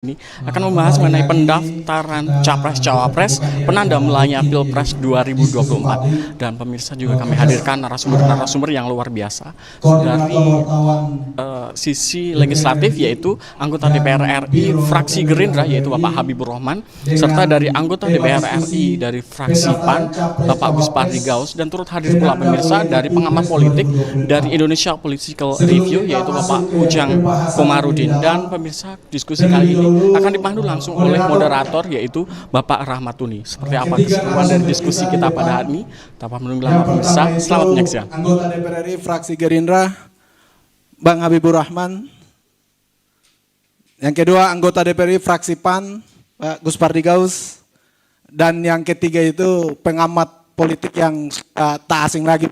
Ini akan membahas mengenai pendaftaran Capres-Cawapres penanda mulainya Pilpres 2024. Dan pemirsa juga kami hadirkan narasumber-narasumber yang luar biasa dari sisi legislatif, yaitu anggota DPR RI fraksi Gerindra yaitu Bapak Habibur Rahman, serta dari anggota DPR RI dari fraksi PAN Bapak Gus Pardigaus, dan turut hadir pula pemirsa dari pengamat politik dari Indonesia Political Review yaitu Bapak Ujang Komarudin. Dan pemirsa, diskusi kali ini akan dipandu langsung oleh moderator yaitu Bapak Rahmatuni. Seperti apa keseruan dari diskusi kita pada hari ini? Tanpa menunggu lama pemirsa, selamat menyaksikan. Anggota DPR RI fraksi Gerindra Bang Habibur Rahman. Yang kedua anggota DPR RI fraksi PAN Pak Gus Pardigaus. Dan yang ketiga itu pengamat politik yang tak asing lagi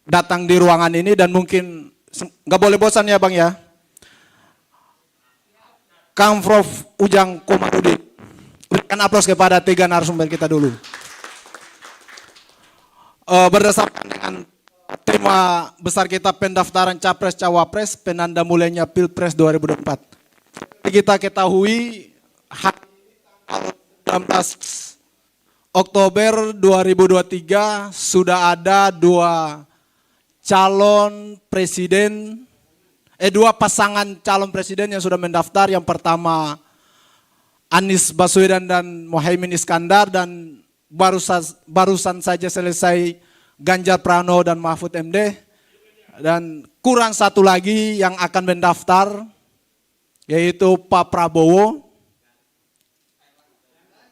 datang di ruangan ini, dan mungkin nggak boleh bosan ya Bang ya. Kang Prof. Ujang Komarudin. Berikan aplaus kepada tiga narasumber kita dulu. Berdasarkan dengan tema besar kita, pendaftaran Capres-Cawapres penanda mulainya Pilpres 2024. Kita ketahui hari 16 Oktober 2023 sudah ada dua pasangan calon presiden yang sudah mendaftar. Yang pertama Anies Baswedan dan Muhaimin Iskandar, dan barusan saja selesai Ganjar Pranowo dan Mahfud MD, dan kurang satu lagi yang akan mendaftar yaitu Pak Prabowo.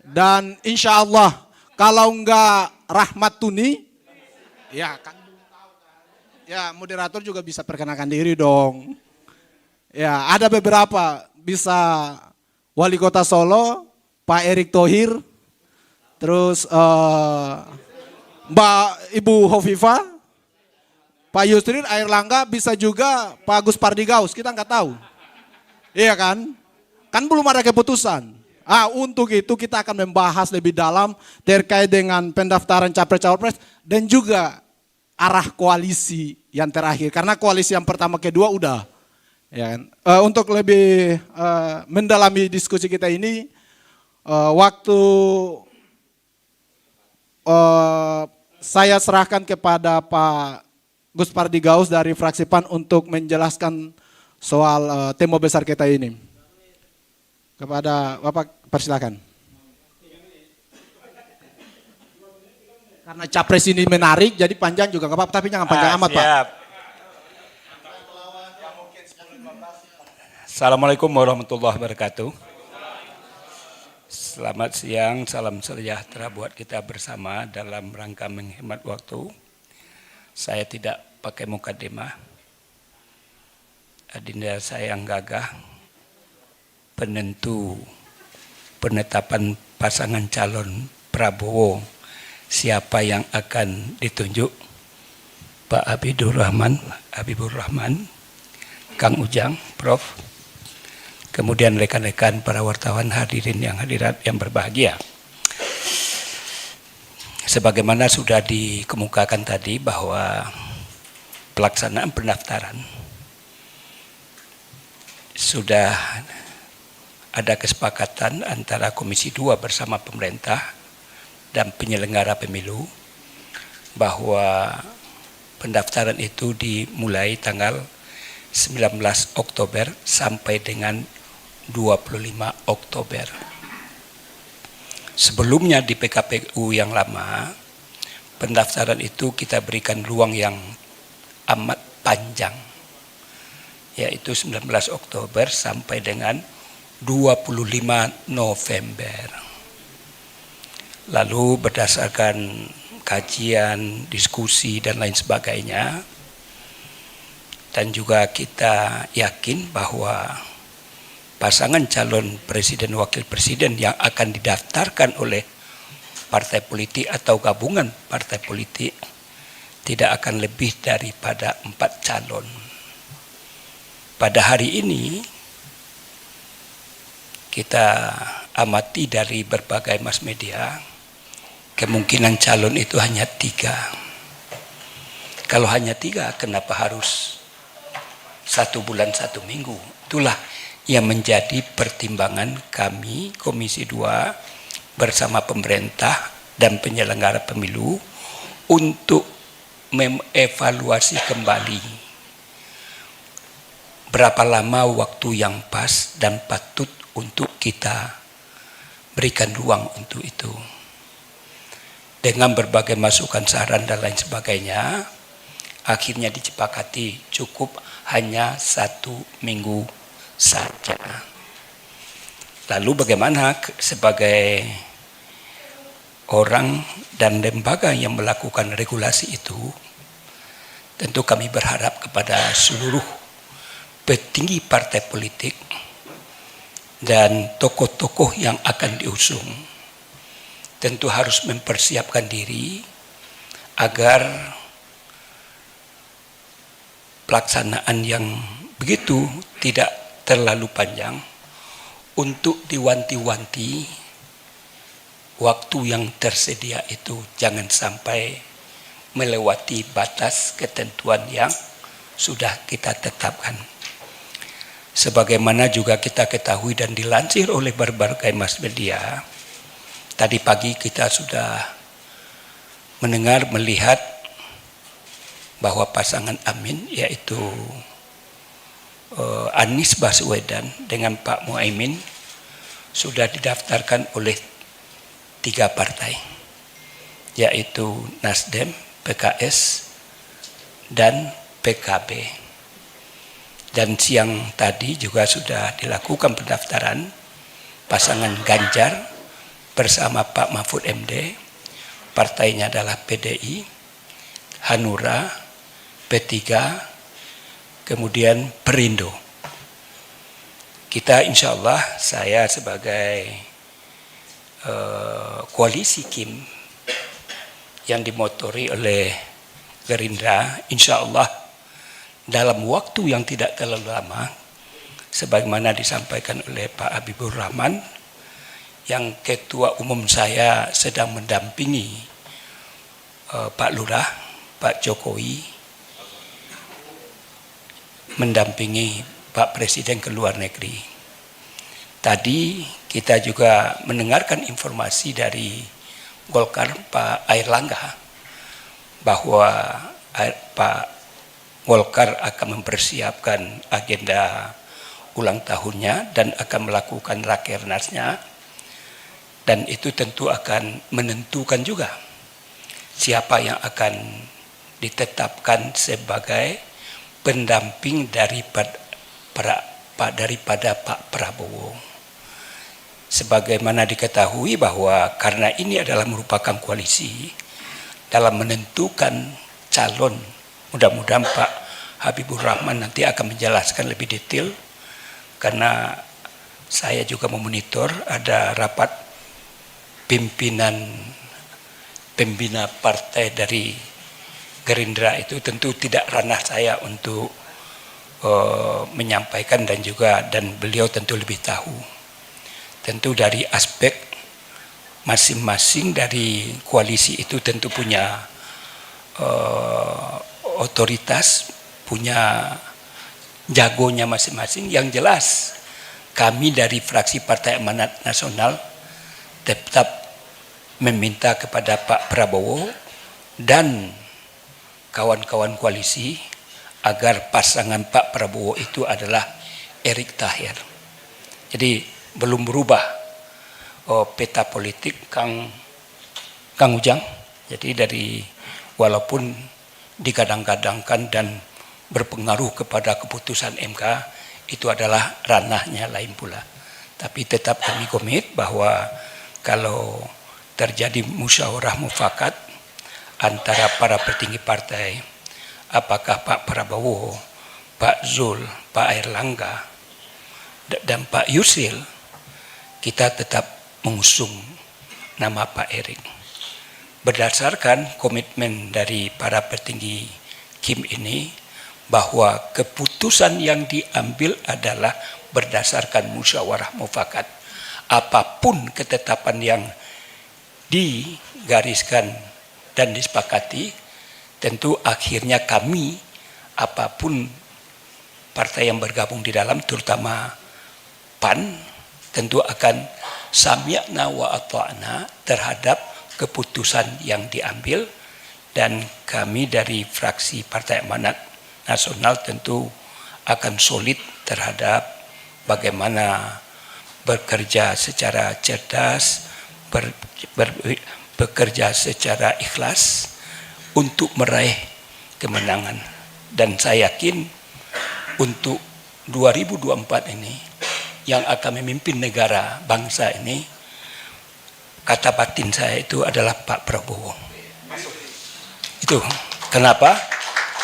Dan insya Allah kalau enggak Rahmatuni, ya kan. Ya, moderator juga bisa perkenalkan diri dong. Ya, ada beberapa, bisa Wali Kota Solo, Pak Erick Thohir, terus Mbak Ibu Hovifah, Pak Yusril, Airlangga, bisa juga Pak Gus Pardigaus, kita nggak tahu. Iya kan? Kan belum ada keputusan. Untuk itu kita akan membahas lebih dalam terkait dengan pendaftaran Capres-Cawapres dan juga arah koalisi yang terakhir, karena koalisi yang pertama kedua udah, ya kan? Untuk lebih mendalami diskusi kita ini, waktu saya serahkan kepada Pak Gus Pardigaus dari fraksi PAN untuk menjelaskan soal tema besar kita ini. Kepada Bapak, persilakan. Karena capres ini menarik, jadi panjang juga nggak apa-apa, tapi jangan panjang amat Pak. Assalamualaikum warahmatullahi wabarakatuh. Selamat siang, salam sejahtera buat kita bersama dalam rangka menghemat waktu. Saya tidak pakai mukadimah. Adinda saya yang gagah, penentu penetapan pasangan calon Prabowo, siapa yang akan ditunjuk, Pak Habibur Rahman, Kang Ujang, Prof. Kemudian rekan-rekan para wartawan hadirin yang hadirat yang berbahagia. Sebagaimana sudah dikemukakan tadi bahwa pelaksanaan pendaftaran sudah ada kesepakatan antara Komisi 2 bersama pemerintah dan penyelenggara pemilu bahwa pendaftaran itu dimulai tanggal 19 Oktober sampai dengan 25 Oktober. Sebelumnya di PKPU yang lama, pendaftaran itu kita berikan ruang yang amat panjang, yaitu 19 Oktober sampai dengan 25 November. Lalu berdasarkan kajian, diskusi dan lain sebagainya, dan juga kita yakin bahwa pasangan calon presiden wakil presiden yang akan didaftarkan oleh partai politik atau gabungan partai politik tidak akan lebih daripada 4 calon. Pada hari ini kita amati dari berbagai mass media, kemungkinan calon itu hanya 3. Kalau hanya 3, kenapa harus 1 bulan 1 minggu? Itu itulah yang menjadi pertimbangan kami Komisi 2 bersama pemerintah dan penyelenggara pemilu untuk mengevaluasi kembali berapa lama waktu yang pas dan patut untuk kita berikan ruang untuk itu. Dengan berbagai masukan, saran dan lain sebagainya, akhirnya disepakati cukup hanya 1 minggu saja. Lalu bagaimana sebagai orang dan lembaga yang melakukan regulasi itu, tentu kami berharap kepada seluruh petinggi partai politik dan tokoh-tokoh yang akan diusung, tentu harus mempersiapkan diri agar pelaksanaan yang begitu tidak terlalu panjang, untuk diwanti-wanti waktu yang tersedia itu jangan sampai melewati batas ketentuan yang sudah kita tetapkan. Sebagaimana juga kita ketahui dan dilansir oleh berbagai mass media, tadi pagi kita sudah mendengar, melihat bahwa pasangan Amin, yaitu Anies Baswedan dengan Pak Muhaimin, sudah didaftarkan oleh 3 partai, yaitu Nasdem, PKS, dan PKB. Dan siang tadi juga sudah dilakukan pendaftaran pasangan Ganjar bersama Pak Mahfud MD, partainya adalah PDI, Hanura, P3, kemudian Perindo. Kita insya Allah, saya sebagai koalisi KIM yang dimotori oleh Gerindra, insya Allah dalam waktu yang tidak terlalu lama, sebagaimana disampaikan oleh Pak Habibur Rahman, yang ketua umum saya sedang mendampingi Pak Lurah, Pak Jokowi, mendampingi Pak Presiden ke luar negeri. Tadi kita juga mendengarkan informasi dari Golkar, Pak Airlangga, bahwa Pak Golkar akan mempersiapkan agenda ulang tahunnya dan akan melakukan rakernasnya, dan itu tentu akan menentukan juga siapa yang akan ditetapkan sebagai pendamping daripada Pak Prabowo. Sebagaimana diketahui bahwa karena ini adalah merupakan koalisi, dalam menentukan calon, mudah-mudahan Pak Habibur Rahman nanti akan menjelaskan lebih detail, karena saya juga memonitor ada rapat pembina partai dari Gerindra, itu tentu tidak ranah saya untuk menyampaikan, dan beliau tentu lebih tahu. Tentu dari aspek masing-masing dari koalisi itu tentu punya otoritas, punya jagonya masing-masing. Yang jelas kami dari fraksi Partai Amanat Nasional tetap meminta kepada Pak Prabowo dan kawan-kawan koalisi agar pasangan Pak Prabowo itu adalah Erick Thohir. Jadi belum berubah peta politik Kang Ujang. Jadi dari walaupun digadang-gadangkan dan berpengaruh kepada keputusan MK, itu adalah ranahnya lain pula. Tapi tetap kami komit bahwa kalau terjadi musyawarah mufakat antara para petinggi partai, apakah Pak Prabowo, Pak Zul, Pak Airlangga, dan Pak Yusril, kita tetap mengusung nama Pak Erick. Berdasarkan komitmen dari para petinggi KIM ini, bahwa keputusan yang diambil adalah berdasarkan musyawarah mufakat. Apapun ketetapan yang digariskan dan disepakati, tentu akhirnya kami apapun partai yang bergabung di dalam, terutama PAN, tentu akan sami'na wa ata'na terhadap keputusan yang diambil, dan kami dari fraksi Partai Amanat Nasional tentu akan solid terhadap bagaimana bekerja secara cerdas, bekerja secara ikhlas untuk meraih kemenangan. Dan saya yakin untuk 2024 ini yang akan memimpin negara bangsa ini, kata batin saya itu adalah Pak Prabowo. Itu kenapa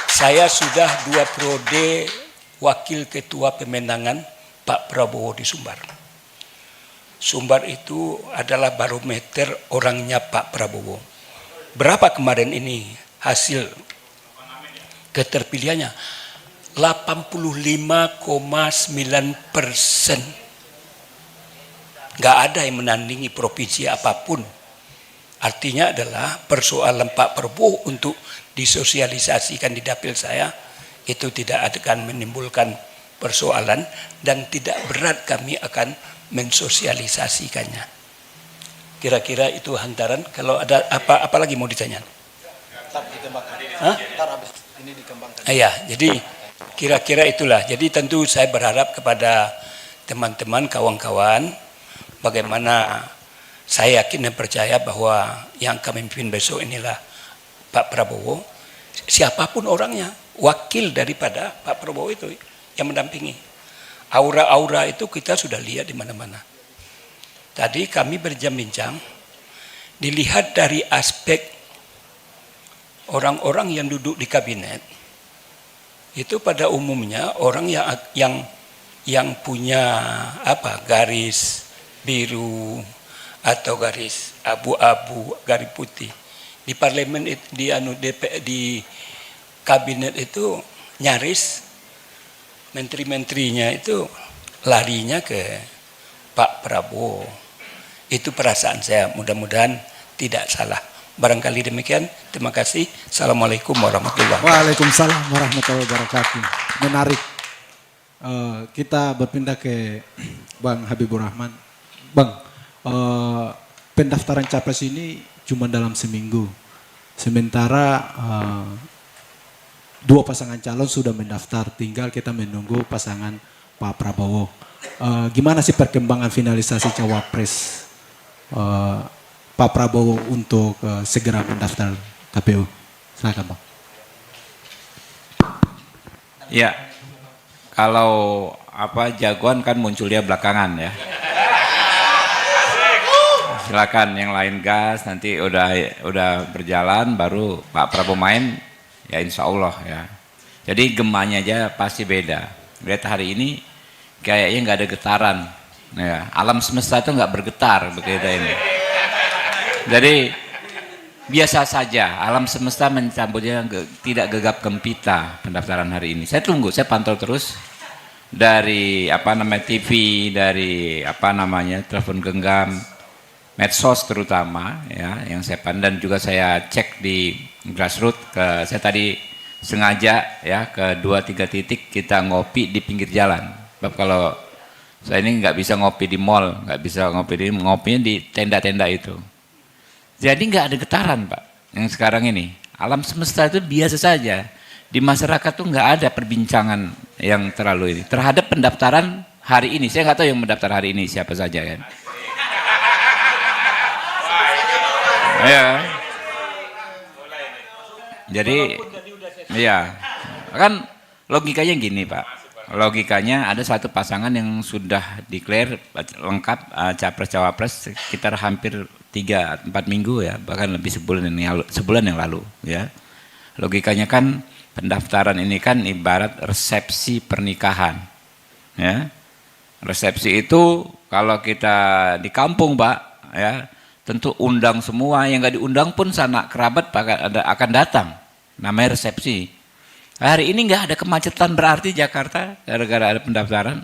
saya sudah 2 periode wakil ketua pemenangan Pak Prabowo di Sumbar. Sumbar itu adalah barometer orangnya Pak Prabowo. Berapa kemarin ini hasil keterpilihannya? 85,9%. Gak ada yang menandingi provinsi apapun. Artinya adalah persoalan Pak Prabowo untuk disosialisasikan di dapil saya itu tidak akan menimbulkan persoalan, dan tidak berat kami akan mensosialisasikannya. Kira-kira itu hantaran. Kalau ada apa lagi mau ditanya? Ya, jadi kira-kira itulah. Jadi tentu saya berharap kepada teman-teman, kawan-kawan, bagaimana saya yakin dan percaya bahwa yang kami pimpin besok inilah Pak Prabowo. Siapapun orangnya, wakil daripada Pak Prabowo itu yang mendampingi. Aura-aura itu kita sudah lihat di mana-mana. Tadi kami berbincang, dilihat dari aspek orang-orang yang duduk di kabinet, itu pada umumnya orang yang punya garis biru atau garis abu-abu, garis putih. Di parlemen di kabinet itu nyaris menteri-menterinya itu larinya ke Pak Prabowo. Itu perasaan saya, mudah-mudahan tidak salah. Barangkali demikian. Terima kasih. Assalamualaikum warahmatullahi wabarakatuh. Waalaikumsalam warahmatullahi wabarakatuh. Menarik. Kita berpindah ke Bang Habibur Rahman. Bang, pendaftaran capres ini cuma dalam seminggu. Sementara 2 pasangan calon sudah mendaftar, tinggal kita menunggu pasangan Pak Prabowo. Gimana sih perkembangan finalisasi cawapres Pak Prabowo untuk segera mendaftar KPU? Silakan Bang. Ya, kalau jagoan kan munculnya belakangan ya. Silakan yang lain gas, nanti udah berjalan baru Pak Prabowo main. Ya insya Allah ya. Jadi gemanya aja pasti beda. Lihat hari ini kayaknya nggak ada getaran. Ya, alam semesta itu nggak bergetar begitu ini. Jadi biasa saja. Alam semesta mencambutnya tidak gegap gempita pendaftaran hari ini. Saya tunggu, saya pantau terus dari TV, dari telepon genggam, medsos terutama ya yang saya pandang, juga saya cek di grassroots. Saya tadi sengaja ya ke 2-3 titik kita ngopi di pinggir jalan. Sebab kalau saya ini nggak bisa ngopi di mall, nggak bisa ngopinya di tenda-tenda itu. Jadi nggak ada getaran Pak. Yang sekarang ini alam semesta itu biasa saja. Di masyarakat tuh nggak ada perbincangan yang terlalu ini terhadap pendaftaran hari ini. Saya nggak tahu yang mendaftar hari ini siapa saja kan. Ya. Jadi ya kan logikanya gini Pak. Logikanya ada satu pasangan yang sudah declare lengkap capres-cawapres sekitar hampir 3-4 minggu ya, bahkan lebih sebulan yang lalu ya. Logikanya kan pendaftaran ini kan ibarat resepsi pernikahan ya. Resepsi itu kalau kita di kampung Pak ya, tentu undang semua, yang nggak diundang pun sanak kerabat akan datang. Namanya resepsi. Hari ini nggak ada kemacetan berarti Jakarta gara-gara ada pendaftaran.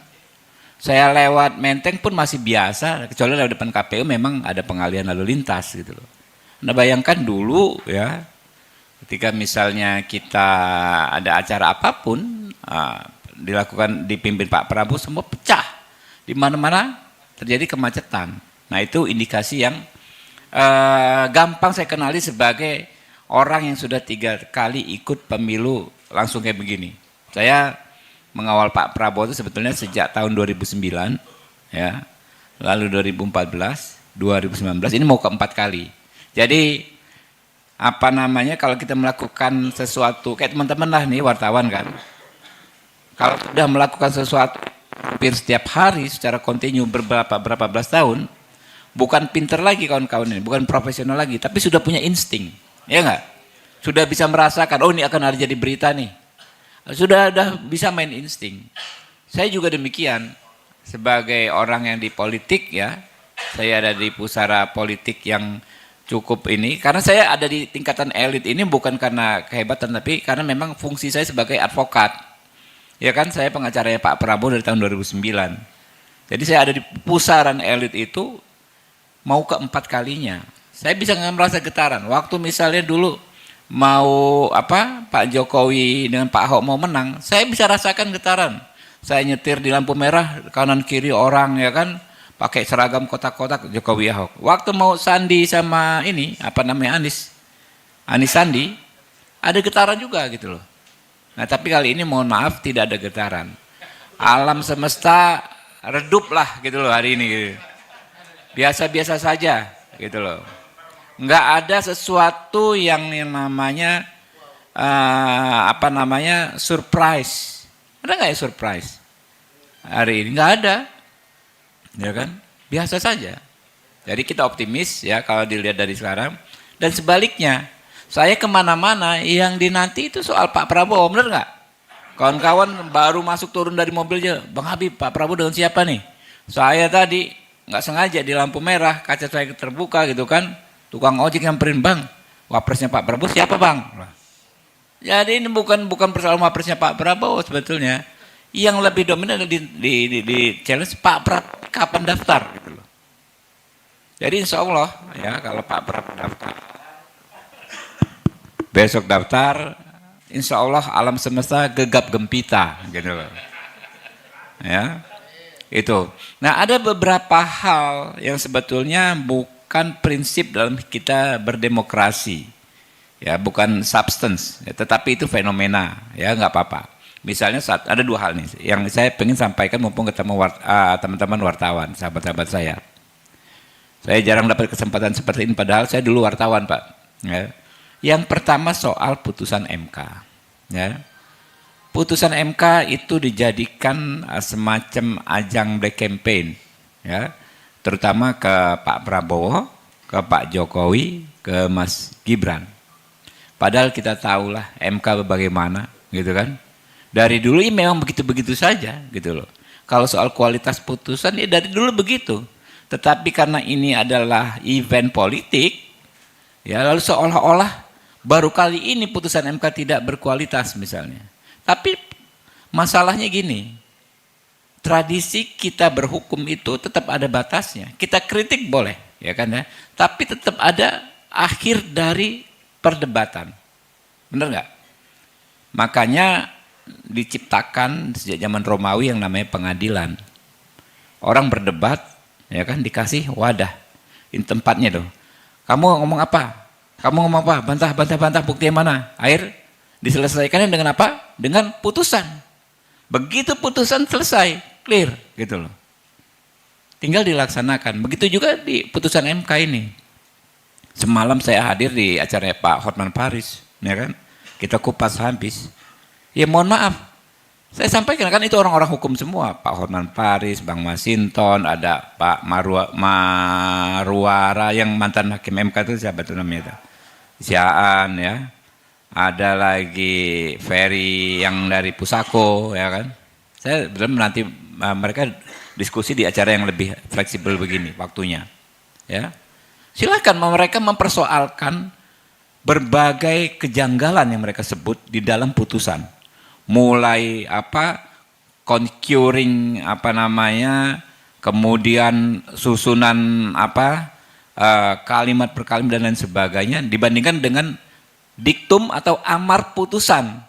Saya lewat Menteng pun masih biasa, kecuali lewat depan KPU memang ada pengalihan lalu lintas gitu loh. Nah bayangkan dulu ya, ketika misalnya kita ada acara apapun, dilakukan dipimpin Pak Prabowo semua pecah. Di mana-mana terjadi kemacetan. Nah itu indikasi yang gampang saya kenali sebagai orang yang sudah 3 kali ikut pemilu langsung kayak begini. Saya mengawal Pak Prabowo itu sebetulnya sejak tahun 2009, ya, lalu 2014, 2019, ini mau ke-4 kali. Jadi apa namanya, kalau kita melakukan sesuatu kayak teman-teman lah nih wartawan kan, kalau sudah melakukan sesuatu hampir setiap hari secara kontinu berapa belas tahun, bukan pinter lagi kawan-kawan ini, bukan profesional lagi, tapi sudah punya insting, ya enggak? Sudah bisa merasakan, oh ini akan ada jadi berita nih, sudah bisa main insting. Saya juga demikian, sebagai orang yang di politik ya, saya ada di pusara politik yang cukup ini, karena saya ada di tingkatan elit ini bukan karena kehebatan, tapi karena memang fungsi saya sebagai advokat. Ya kan, saya pengacaranya Pak Prabowo dari tahun 2009. Jadi saya ada di pusaran elit itu mau ke-4 kalinya. Saya bisa nggak merasa getaran. Waktu misalnya dulu mau Pak Jokowi dengan Pak Ahok mau menang, saya bisa rasakan getaran. Saya nyetir di lampu merah, kanan kiri orang ya kan, pakai seragam kotak-kotak Jokowi Ahok. Waktu mau Sandi sama ini Anies Sandi, ada getaran juga gitu loh. Nah tapi kali ini mohon maaf tidak ada getaran. Alam semesta redup lah gitu loh hari ini. Gitu. Biasa-biasa saja gitu loh. Nggak ada sesuatu yang namanya surprise. Ada nggak ya surprise hari ini? Nggak ada. Ya kan, biasa saja. Jadi kita optimis ya kalau dilihat dari sekarang. Dan sebaliknya, saya kemana-mana yang dinanti itu soal Pak Prabowo, bener nggak? Kawan-kawan baru masuk turun dari mobilnya, Bang Habib, Pak Prabowo dengan siapa nih? Saya tadi nggak sengaja di lampu merah, kaca saya terbuka gitu kan, tukang ojek nyamperin, Bang, wapresnya Pak Prabowo siapa Bang? Jadi ini bukan persoalan wapresnya Pak Prabowo sebetulnya. Yang lebih dominan di challenge Pak Prabowo kapan daftar gitu loh. Jadi insya Allah ya kalau Pak Prabowo daftar, besok daftar, insya Allah alam semesta gegap gempita gitu loh. Ya, itu. Nah ada beberapa hal yang sebetulnya bukan prinsip dalam kita berdemokrasi, ya bukan substance, ya, tetapi itu fenomena, ya nggak apa-apa. Misalnya ada 2 hal nih yang saya pengen sampaikan mumpung ketemu teman-teman wartawan, sahabat-sahabat saya. Saya jarang dapat kesempatan seperti ini padahal saya dulu wartawan Pak. Ya. Yang pertama soal putusan MK. Ya. Putusan MK itu dijadikan semacam ajang black campaign, ya. Terutama ke Pak Prabowo, ke Pak Jokowi, ke Mas Gibran. Padahal kita tahulah MK bagaimana, gitu kan. Dari dulu ini memang begitu-begitu saja gitu loh. Kalau soal kualitas putusan ya dari dulu begitu. Tetapi karena ini adalah event politik, ya lalu seolah-olah baru kali ini putusan MK tidak berkualitas misalnya. Tapi masalahnya gini, tradisi kita berhukum itu tetap ada batasnya. Kita kritik boleh, ya kan ya. Tapi tetap ada akhir dari perdebatan. Benar nggak? Makanya diciptakan sejak zaman Romawi yang namanya pengadilan. Orang berdebat, ya kan, dikasih wadah, ini tempatnya tuh. Kamu ngomong apa? Kamu ngomong apa? Bantah, bukti yang mana? Akhir diselesaikannya dengan apa? Dengan putusan. Begitu putusan selesai, clear, gitu loh. Tinggal dilaksanakan. Begitu juga di putusan MK ini. Semalam saya hadir di acaranya Pak Hotman Paris, ya kan? Kita kupas habis. Ya mohon maaf, saya sampaikan kan itu orang-orang hukum semua, Pak Hotman Paris, Bang Masinton, ada Pak Marwara yang mantan hakim MK itu siapa itu namanya? Siaan ya, ada lagi Ferry yang dari Pusako ya kan. Saya belum nanti mereka diskusi di acara yang lebih fleksibel begini waktunya, ya. Silakan mereka mempersoalkan berbagai kejanggalan yang mereka sebut di dalam putusan. Mulai concurring kemudian susunan kalimat per kalimat dan lain sebagainya dibandingkan dengan diktum atau amar putusan.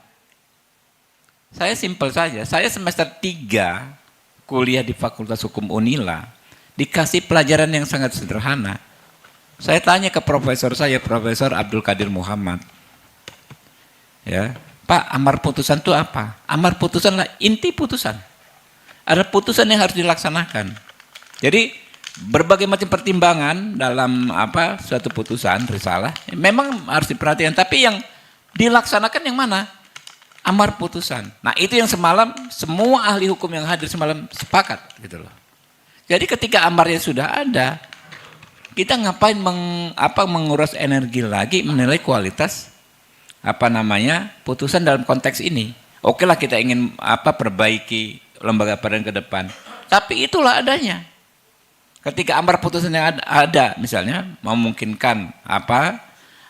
Saya simpel saja, saya semester 3 kuliah di Fakultas Hukum Unila, dikasih pelajaran yang sangat sederhana. Saya tanya ke profesor saya, Profesor Abdul Qadir Muhammad. Ya, Pak, amar putusan itu apa? Amar putusan lah inti putusan. Ada putusan yang harus dilaksanakan. Jadi berbagai macam pertimbangan dalam suatu putusan risalah memang harus diperhatikan, tapi yang dilaksanakan yang mana? Amar putusan. Nah, itu yang semalam semua ahli hukum yang hadir semalam sepakat gitu loh. Jadi ketika amarnya sudah ada, kita ngapain menguras energi lagi menilai kualitas putusan dalam konteks ini. Oke lah kita ingin perbaiki lembaga peradilan ke depan. Tapi itulah adanya. Ketika amar putusan yang ada misalnya memungkinkan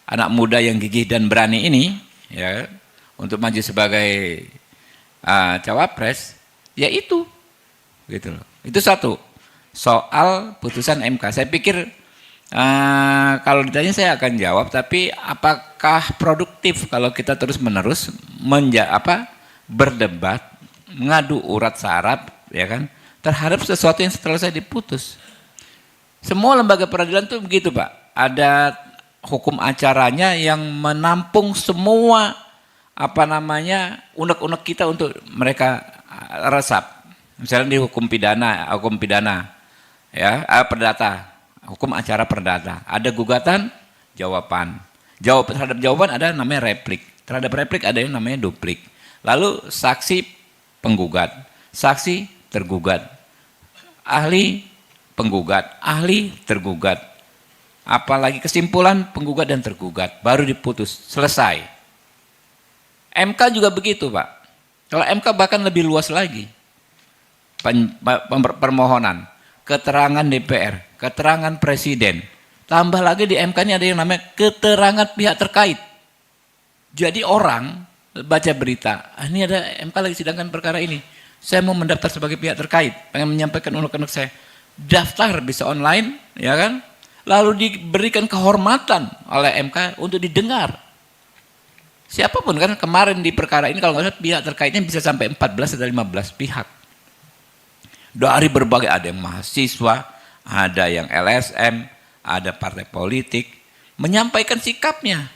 anak muda yang gigih dan berani ini ya untuk maju sebagai cawapres, ya itu gitu loh. Itu satu soal putusan MK. Saya pikir kalau ditanya saya akan jawab, tapi apakah produktif kalau kita terus-menerus berdebat, mengadu urat saraf, ya kan, terhadap sesuatu yang setelah saya diputus. Semua lembaga peradilan itu begitu, Pak. Ada hukum acaranya yang menampung semua unek-unek kita untuk mereka resap. Misalnya di hukum pidana ya, perdata. Hukum acara perdata, ada gugatan, jawaban. Terhadap jawaban ada namanya replik. Terhadap replik ada yang namanya duplik. Lalu saksi penggugat, saksi tergugat, ahli penggugat, ahli tergugat. Apalagi kesimpulan penggugat dan tergugat, baru diputus, selesai. MK juga begitu, Pak. Kalau MK bahkan lebih luas lagi. Permohonan, keterangan DPR, keterangan presiden. Tambah lagi di MK ini ada yang namanya keterangan pihak terkait. Jadi orang baca berita, ini ada MK lagi sidangkan perkara ini. Saya mau mendaftar sebagai pihak terkait, pengen menyampaikan unek-unek saya. Daftar bisa online, ya kan? Lalu diberikan kehormatan oleh MK untuk didengar. Siapapun kan kemarin di perkara ini kalau nggak salah pihak terkaitnya bisa sampai 14 atau 15 pihak. Dari berbagai, ada yang mahasiswa, ada yang LSM, ada partai politik, menyampaikan sikapnya.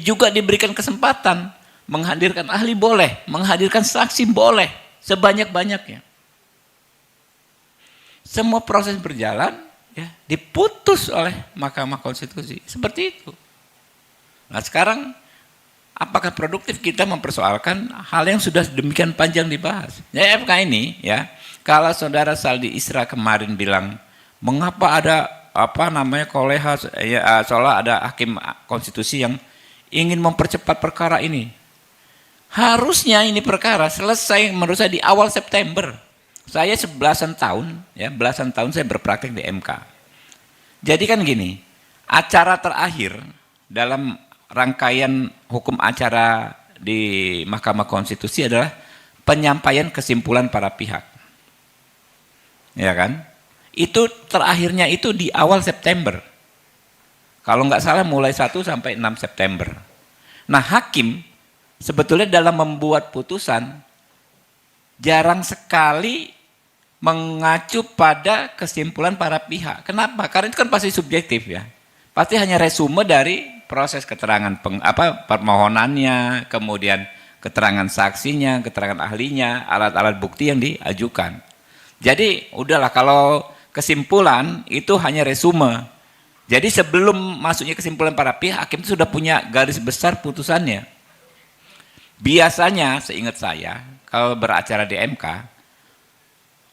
Juga diberikan kesempatan, menghadirkan ahli boleh, menghadirkan saksi boleh, sebanyak-banyaknya. Semua proses berjalan, ya, diputus oleh Mahkamah Konstitusi. Seperti itu. Nah sekarang, apakah produktif kita mempersoalkan hal yang sudah demikian panjang dibahas? Ya MK ini, ya, kalau saudara Saldi Isra kemarin bilang, mengapa ada koleha, ya, seolah ada hakim konstitusi yang ingin mempercepat perkara ini. Harusnya ini perkara selesai menurut saya di awal September. Saya belasan tahun saya berpraktek di MK. Jadi kan gini, acara terakhir dalam rangkaian hukum acara di Mahkamah Konstitusi adalah penyampaian kesimpulan para pihak. Ya kan? Itu terakhirnya itu di awal September. Kalau nggak salah mulai 1 sampai 6 September. Nah hakim sebetulnya dalam membuat putusan jarang sekali mengacu pada kesimpulan para pihak. Kenapa? Karena itu kan pasti subjektif ya. Pasti hanya resume dari proses keterangan permohonannya, kemudian keterangan saksinya, keterangan ahlinya, alat-alat bukti yang diajukan. Jadi udahlah kalau kesimpulan itu hanya resume. Jadi sebelum masuknya kesimpulan para pihak, hakim itu sudah punya garis besar putusannya. Biasanya seingat saya kalau beracara di MK,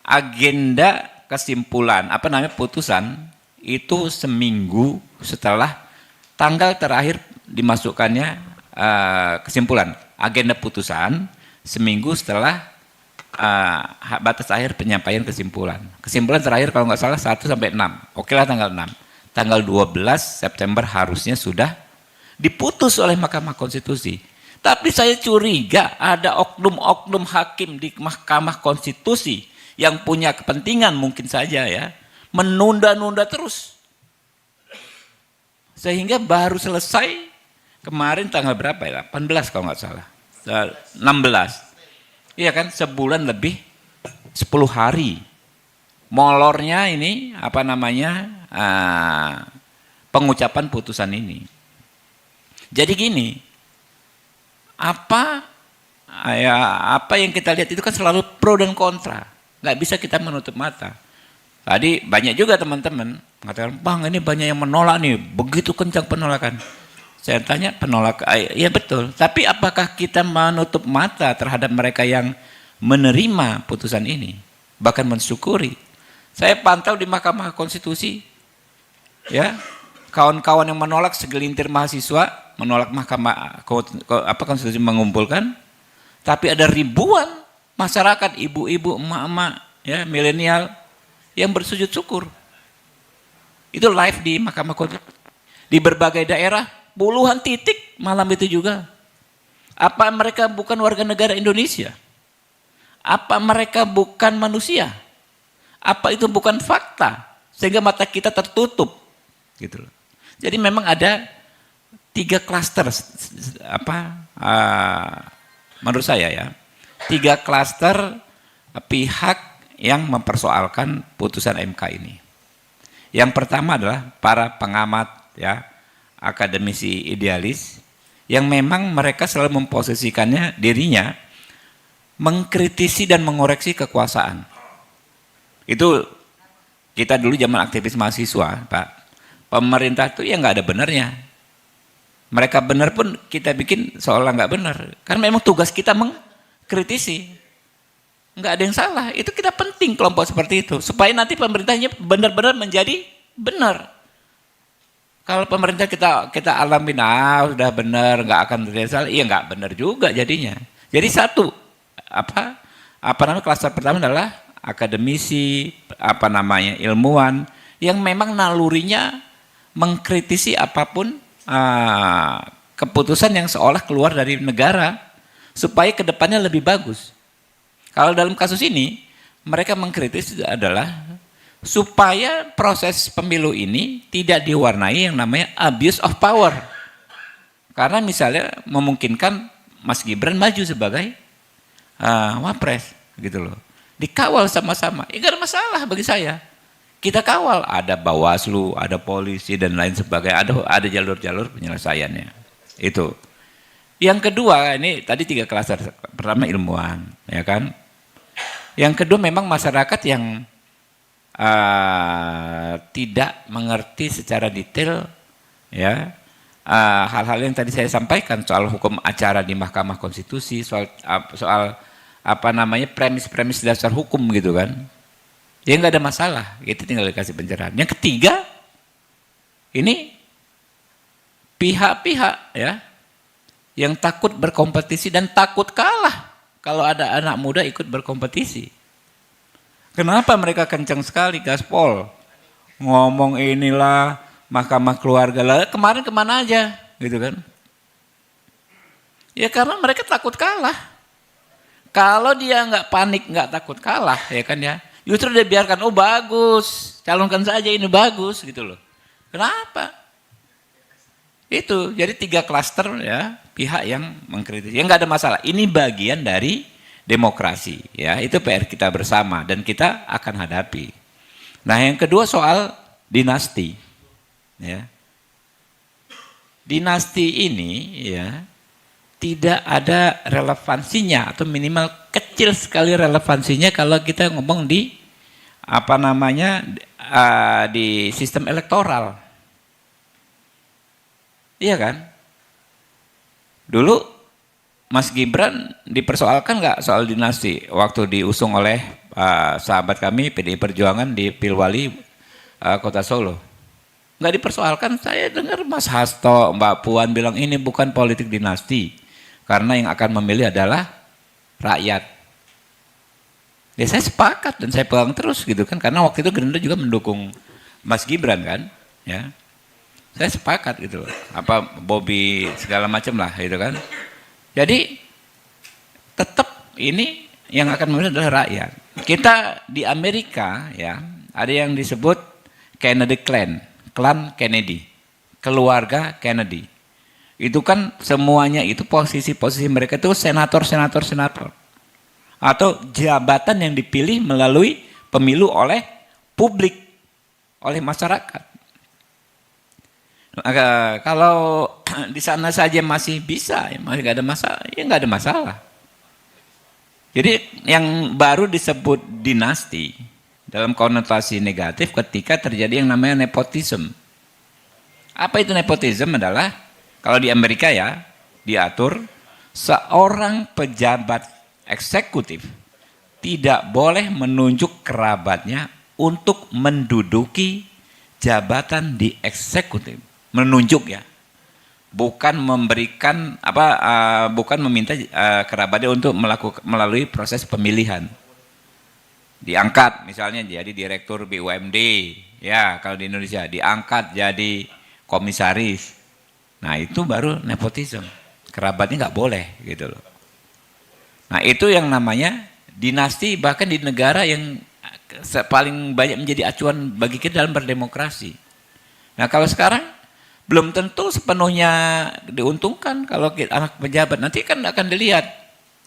agenda kesimpulan putusan itu seminggu setelah tanggal terakhir dimasukkannya kesimpulan. Agenda putusan seminggu setelah batas akhir penyampaian kesimpulan. Kesimpulan terakhir kalau nggak salah 1 sampai 6. Oke lah tanggal 6. Tanggal 12 September harusnya sudah diputus oleh Mahkamah Konstitusi. Tapi saya curiga ada oknum-oknum hakim di Mahkamah Konstitusi yang punya kepentingan mungkin saja ya, menunda-nunda terus. Sehingga baru selesai kemarin tanggal berapa ya? 18 kalau nggak salah. 16. Iya kan, sebulan lebih 10 hari. Molornya ini apa namanya pengucapan putusan ini. Jadi gini, apa yang kita lihat itu kan selalu pro dan kontra. Nggak bisa kita menutup mata. Tadi banyak juga teman-teman mengatakan, Bang ini banyak yang menolak nih, begitu kencang penolakan. Saya tanya ya betul. Tapi apakah kita menutup mata terhadap mereka yang menerima putusan ini, bahkan mensyukuri? Saya pantau di Mahkamah Konstitusi, ya kawan-kawan yang menolak segelintir mahasiswa, menolak Mahkamah Konstitusi mengumpulkan, tapi ada ribuan masyarakat, ibu-ibu, emak-emak, ya milenial yang bersujud syukur. Itu live di Mahkamah Konstitusi. Di berbagai daerah, puluhan titik malam itu juga. Apa mereka bukan warga negara Indonesia? Apa mereka bukan manusia? Apa itu bukan fakta? Sehingga mata kita tertutup. Gitu loh. Jadi memang ada 3 klaster, menurut saya ya, 3 klaster pihak yang mempersoalkan putusan MK ini. Yang pertama adalah para pengamat, ya, akademisi idealis, yang memang mereka selalu memposisikannya dirinya mengkritisi dan mengoreksi kekuasaan. Itu kita dulu zaman aktivis mahasiswa, Pak. Pemerintah itu ya nggak ada benarnya. Mereka benar pun kita bikin seolah nggak benar. Karena memang tugas kita mengkritisi. Nggak ada yang salah. Itu kita penting kelompok seperti itu. Supaya nanti pemerintahnya benar-benar menjadi benar. Kalau pemerintah kita alamin, sudah benar, nggak akan terjadi salah. Iya nggak benar juga jadinya. Jadi satu, klaster pertama adalah akademisi, ilmuwan yang memang nalurinya mengkritisi apapun keputusan yang seolah keluar dari negara supaya kedepannya lebih bagus. Kalau dalam kasus ini mereka mengkritis adalah supaya proses pemilu ini tidak diwarnai yang namanya abuse of power. Karena misalnya memungkinkan Mas Gibran maju sebagai wapres gitu loh. Dikawal sama-sama. Enggak ada masalah bagi saya. Kita kawal, ada Bawaslu, ada polisi dan lain sebagainya, ada jalur-jalur penyelesaiannya. Itu. Yang kedua, ini tadi 3 klaster. Pertama ilmuwan, ya kan? Yang kedua memang masyarakat yang tidak mengerti secara detail, ya, hal-hal yang tadi saya sampaikan soal hukum acara di Mahkamah Konstitusi, soal premis-premis dasar hukum gitu kan. Ya nggak ada masalah, itu tinggal dikasih pencerahan. Yang ketiga, ini pihak-pihak ya yang takut berkompetisi dan takut kalah kalau ada anak muda ikut berkompetisi. Kenapa mereka kencang sekali gaspol? Ngomong inilah mahkamah keluarga lah, kemarin kemana aja gitu kan. Ya karena mereka takut kalah. Kalau dia nggak panik, nggak takut kalah ya kan ya. Justru dia biarkan, oh bagus, calonkan saja ini bagus gitu loh. Kenapa? Itu, jadi 3 klaster ya, pihak yang mengkritik. Ya nggak ada masalah, ini bagian dari demokrasi ya, itu PR kita bersama dan kita akan hadapi. Nah yang kedua soal dinasti. Ya. Dinasti ini ya tidak ada relevansinya atau minimal kecil sekali relevansinya kalau kita ngomong di di sistem elektoral. Iya kan? Dulu Mas Gibran dipersoalkan nggak soal dinasti waktu diusung oleh sahabat kami PDI Perjuangan di Pilwali Kota Solo? Nggak dipersoalkan. Saya dengar Mas Hasto, Mbak Puan bilang ini bukan politik dinasti. Karena yang akan memilih adalah rakyat. Ya saya sepakat dan saya pegang terus gitu kan. Karena waktu itu Gerindra juga mendukung Mas Gibran kan. Ya. Saya sepakat gitu. Bobby segala macam lah gitu kan. Jadi tetap ini yang akan memilih adalah rakyat. Kita di Amerika ya ada yang disebut Kennedy Clan Kennedy. Keluarga Kennedy. Itu kan semuanya itu posisi-posisi mereka itu senator. atau jabatan yang dipilih melalui pemilu oleh publik, oleh masyarakat. Kalau di sana saja masih bisa, ya masih nggak ada masalah, ya nggak ada masalah. Jadi yang baru disebut dinasti dalam konotasi negatif ketika terjadi yang namanya nepotisme. Apa itu nepotisme? Adalah kalau di Amerika ya diatur seorang pejabat eksekutif tidak boleh menunjuk kerabatnya untuk menduduki jabatan di eksekutif. Menunjuk ya, bukan memberikan bukan meminta kerabatnya untuk melalui proses pemilihan. Diangkat misalnya jadi direktur BUMD, ya kalau di Indonesia diangkat jadi komisaris. Nah itu baru nepotisme, kerabatnya nggak boleh gitu loh. Nah itu yang namanya dinasti, bahkan di negara yang paling banyak menjadi acuan bagi kita dalam berdemokrasi. Nah kalau sekarang belum tentu sepenuhnya diuntungkan kalau anak pejabat. Nanti kan akan dilihat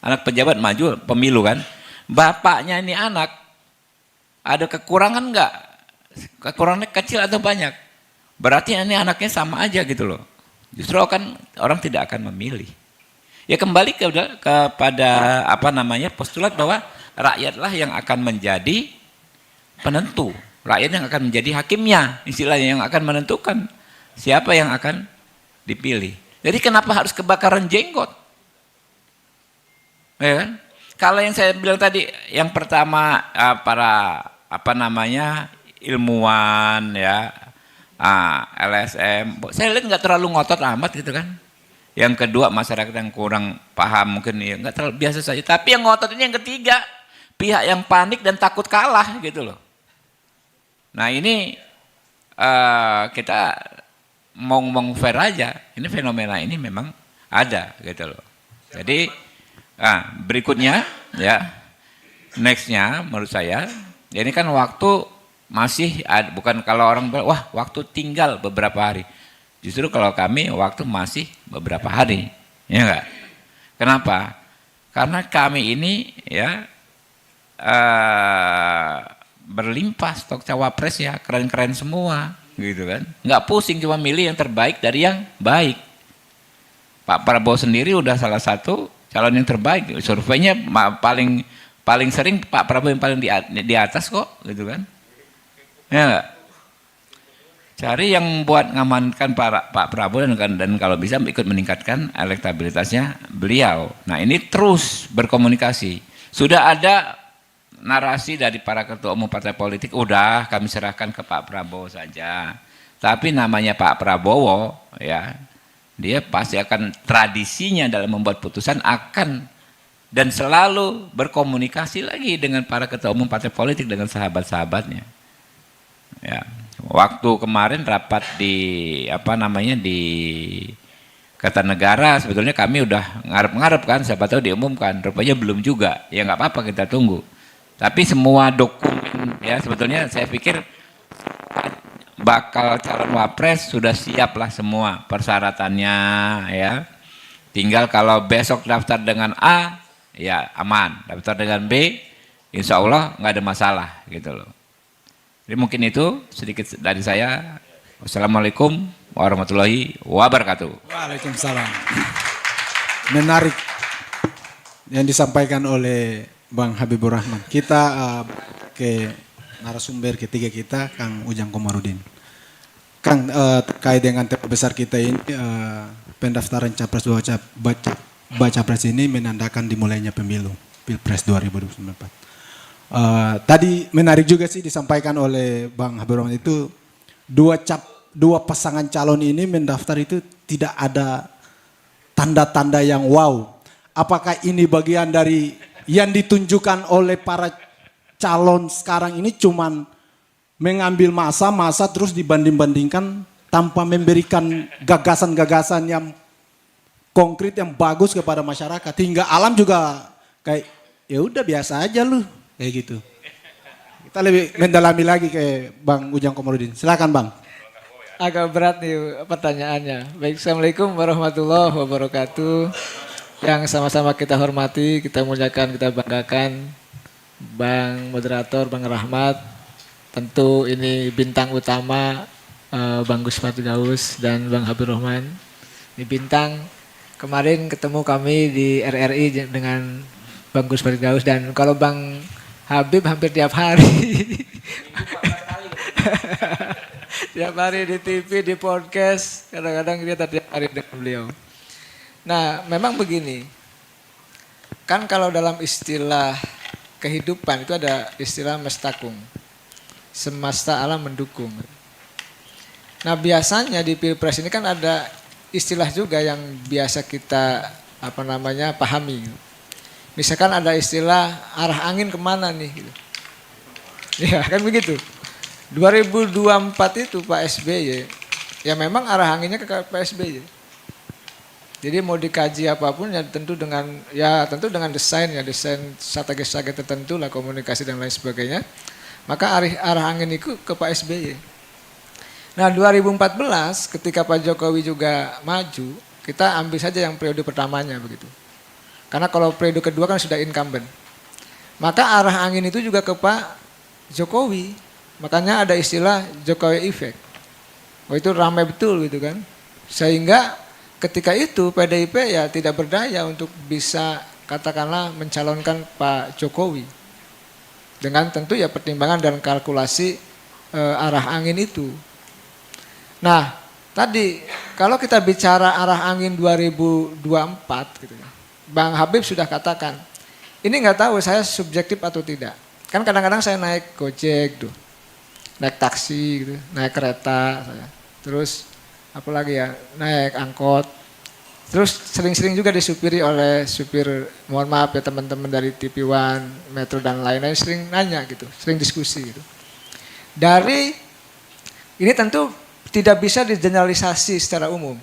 anak pejabat maju pemilu kan, bapaknya ini anak ada kekurangan enggak? Kekurangannya kecil atau banyak? Berarti ini anaknya sama aja gitu loh. Justru kan orang tidak akan memilih. Ya kembali kepada postulat bahwa rakyatlah yang akan menjadi penentu. Rakyat yang akan menjadi hakimnya, istilahnya yang akan menentukan siapa yang akan dipilih. Jadi kenapa harus kebakaran jenggot? Ya kan? Kalau yang saya bilang tadi, yang pertama para ilmuwan ya, LSM, saya lihat nggak terlalu ngotot amat gitu kan. Yang kedua masyarakat yang kurang paham mungkin ya nggak terlalu biasa saja. Tapi yang ngotot ini yang ketiga, pihak yang panik dan takut kalah gitu loh. Nah ini kita mau ngomong fair aja, ini fenomena ini memang ada gitu loh. Jadi berikutnya ya, nextnya menurut saya, ini kan waktu masih ada, bukan kalau orang bilang wah waktu tinggal beberapa hari. Justru kalau kami waktu masih beberapa hari, ya enggak? Kenapa? Karena kami ini ya berlimpah stok cawapres ya, keren-keren semua. Gitu kan, nggak pusing cuma milih yang terbaik dari yang baik. Pak Prabowo sendiri udah salah satu calon yang terbaik, surveinya paling sering Pak Prabowo yang paling di atas kok, gitu kan? Ya nggak? Cari yang buat ngamankan Pak Prabowo dan kalau bisa ikut meningkatkan elektabilitasnya beliau. Nah ini terus berkomunikasi. Sudah ada narasi dari para ketua umum partai politik, udah kami serahkan ke Pak Prabowo saja. Tapi namanya Pak Prabowo ya, dia pasti akan tradisinya dalam membuat putusan akan dan selalu berkomunikasi lagi dengan para ketua umum partai politik, dengan sahabat-sahabatnya. Ya, waktu kemarin rapat di di Kertanegara, sebetulnya kami udah ngarep-ngarep kan, siapa tahu diumumkan, rupanya belum juga. Ya nggak apa-apa, kita tunggu. Tapi semua dokumen ya sebetulnya saya pikir bakal calon wapres sudah siap lah semua persyaratannya ya. Tinggal kalau besok daftar dengan A ya aman, daftar dengan B insya Allah nggak ada masalah gitu loh. Jadi mungkin itu sedikit dari saya. Wassalamualaikum warahmatullahi wabarakatuh. Waalaikumsalam. Menarik yang disampaikan oleh Bang Habibur Rahman. Kita ke narasumber ketiga kita, Kang Ujang Komarudin. Kang, terkait dengan tema besar kita ini, pendaftaran Capres Baca Pres ini menandakan dimulainya pemilu Pilpres 2024. Tadi menarik juga sih disampaikan oleh Bang Habibur Rahman itu dua pasangan calon ini mendaftar itu tidak ada tanda-tanda yang wow. Apakah ini bagian dari yang ditunjukkan oleh para calon sekarang ini cuman mengambil masa terus dibanding-bandingkan tanpa memberikan gagasan-gagasan yang konkret yang bagus kepada masyarakat, hingga alam juga kayak ya udah biasa aja lu kayak gitu. Kita lebih mendalami lagi ke Bang Ujang Komarudin. Silakan Bang. Agak berat nih pertanyaannya. Baik, Assalamualaikum warahmatullahi wabarakatuh. yang sama-sama kita hormati, kita muliakan, kita banggakan, Bang Moderator, Bang Rahmat, tentu ini bintang utama Bang Gus Firdaus dan Bang Habibur Rahman. Ini bintang, kemarin ketemu kami di RRI dengan Bang Gus Firdaus, dan kalau Bang Habib hampir tiap hari. Tiap hari di TV, di podcast, kadang-kadang kita tiap hari dengan beliau. Nah, memang begini, kan kalau dalam istilah kehidupan itu ada istilah mestakung, semesta alam mendukung. Nah, biasanya di Pilpres ini kan ada istilah juga yang biasa kita pahami. Misalkan ada istilah arah angin kemana nih gitu. Ya kan begitu. 2024 itu Pak SBY, ya memang arah anginnya ke Pak SBY. Jadi mau dikaji apapun ya tentu dengan desain strategi tertentu lah, komunikasi dan lain sebagainya. Maka arah angin itu ke Pak SBY. Nah 2014 ketika Pak Jokowi juga maju, kita ambil saja yang periode pertamanya begitu. Karena kalau periode kedua kan sudah incumbent. Maka arah angin itu juga ke Pak Jokowi. Makanya ada istilah Jokowi Effect. Oh itu ramai betul gitu kan. Sehingga ketika itu PDIP ya tidak berdaya untuk bisa katakanlah mencalonkan Pak Jokowi. Dengan tentu ya pertimbangan dan kalkulasi arah angin itu. Nah tadi kalau kita bicara arah angin 2024 gitu ya, Bang Habib sudah katakan, ini nggak tahu saya subjektif atau tidak. Kan kadang-kadang saya naik Gojek tuh, naik taksi gitu, naik kereta saya. Terus apalagi ya, naik angkot. Terus sering-sering juga disupiri oleh supir, mohon maaf ya teman-teman dari TV One, Metro dan lain-lain, sering nanya gitu, sering diskusi gitu. Dari ini tentu tidak bisa digeneralisasi secara umum.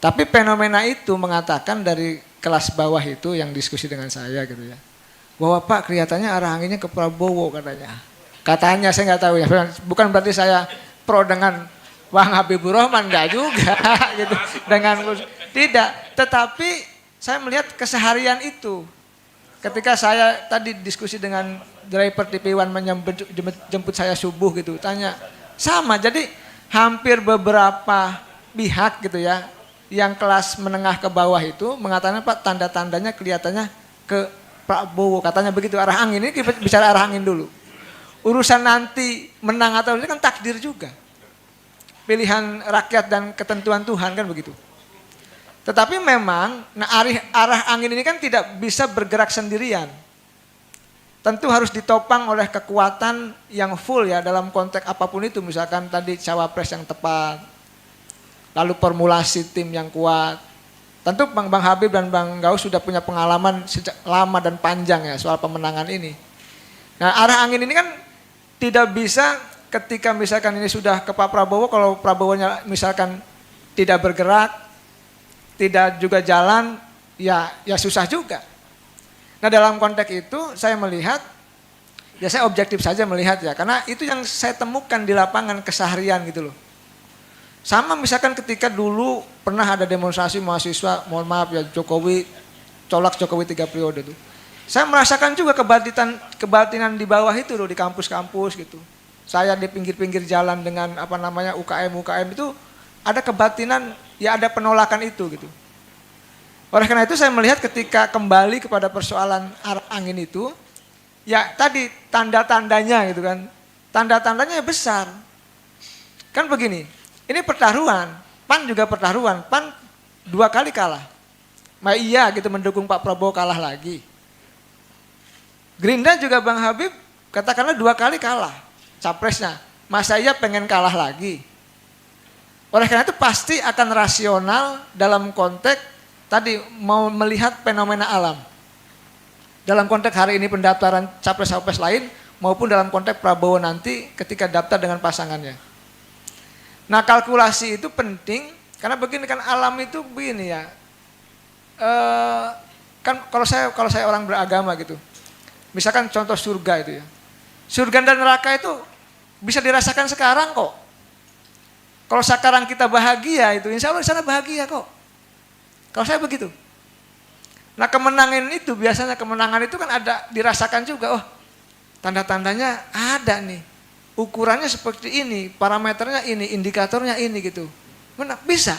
Tapi fenomena itu mengatakan dari kelas bawah itu yang diskusi dengan saya gitu ya. Bahwa Pak kelihatannya arah anginnya ke Prabowo katanya. Katanya saya nggak tahu ya, bukan berarti saya pro dengan Bang Habibur Rahman, enggak juga gitu. Tidak, tetapi saya melihat keseharian itu. Ketika saya tadi diskusi dengan driver TV One menjemput saya subuh gitu, tanya sama. Jadi hampir beberapa pihak gitu ya, yang kelas menengah ke bawah itu mengatakan Pak tanda-tandanya kelihatannya ke Prabowo, katanya begitu. Arah angin ini kita bicara arah angin dulu. Urusan nanti menang atau ini kan takdir juga. Pilihan rakyat dan ketentuan Tuhan kan begitu. Tetapi memang arah angin ini kan tidak bisa bergerak sendirian. Tentu harus ditopang oleh kekuatan yang full ya dalam konteks apapun itu. Misalkan tadi cawapres yang tepat, lalu formulasi tim yang kuat. Tentu Bang Habib dan Bang Gaus sudah punya pengalaman sejak lama dan panjang ya soal pemenangan ini. Nah arah angin ini kan tidak bisa ketika misalkan ini sudah ke Pak Prabowo, kalau Prabowo-nya misalkan tidak bergerak, tidak juga jalan, ya susah juga. Nah dalam konteks itu saya melihat, ya saya objektif saja melihat ya, karena itu yang saya temukan di lapangan keseharian gitu loh. Sama misalkan ketika dulu pernah ada demonstrasi mahasiswa, mohon maaf ya Jokowi, colak Jokowi 3 periode tuh. Saya merasakan juga kebatinan di bawah itu loh, di kampus-kampus gitu. Saya di pinggir-pinggir jalan dengan UKM itu ada kebatinan, ya ada penolakan itu gitu. Oleh karena itu saya melihat ketika kembali kepada persoalan arah angin itu, ya tadi tanda-tandanya gitu kan, tanda-tandanya besar. Kan begini, ini pertaruhan, PAN juga pertaruhan, PAN 2 kali kalah. Nah iya gitu mendukung Pak Prabowo kalah lagi. Gerindra juga Bang Habib katakanlah 2 kali kalah capresnya, masa iya pengen kalah lagi. Oleh karena itu pasti akan rasional dalam konteks tadi mau melihat fenomena alam. Dalam konteks hari ini pendaftaran capres-capres lain maupun dalam konteks Prabowo nanti ketika daftar dengan pasangannya. Nah kalkulasi itu penting karena begini kan alam itu begini ya. Kan kalau saya orang beragama gitu. Misalkan contoh surga itu ya. Surga dan neraka itu bisa dirasakan sekarang kok. Kalau sekarang kita bahagia itu, insya Allah di sana bahagia kok. Kalau saya begitu. Nah kemenangan itu biasanya kemenangan itu kan ada dirasakan juga, oh tanda-tandanya ada nih, ukurannya seperti ini, parameternya ini, indikatornya ini gitu. Menang, bisa.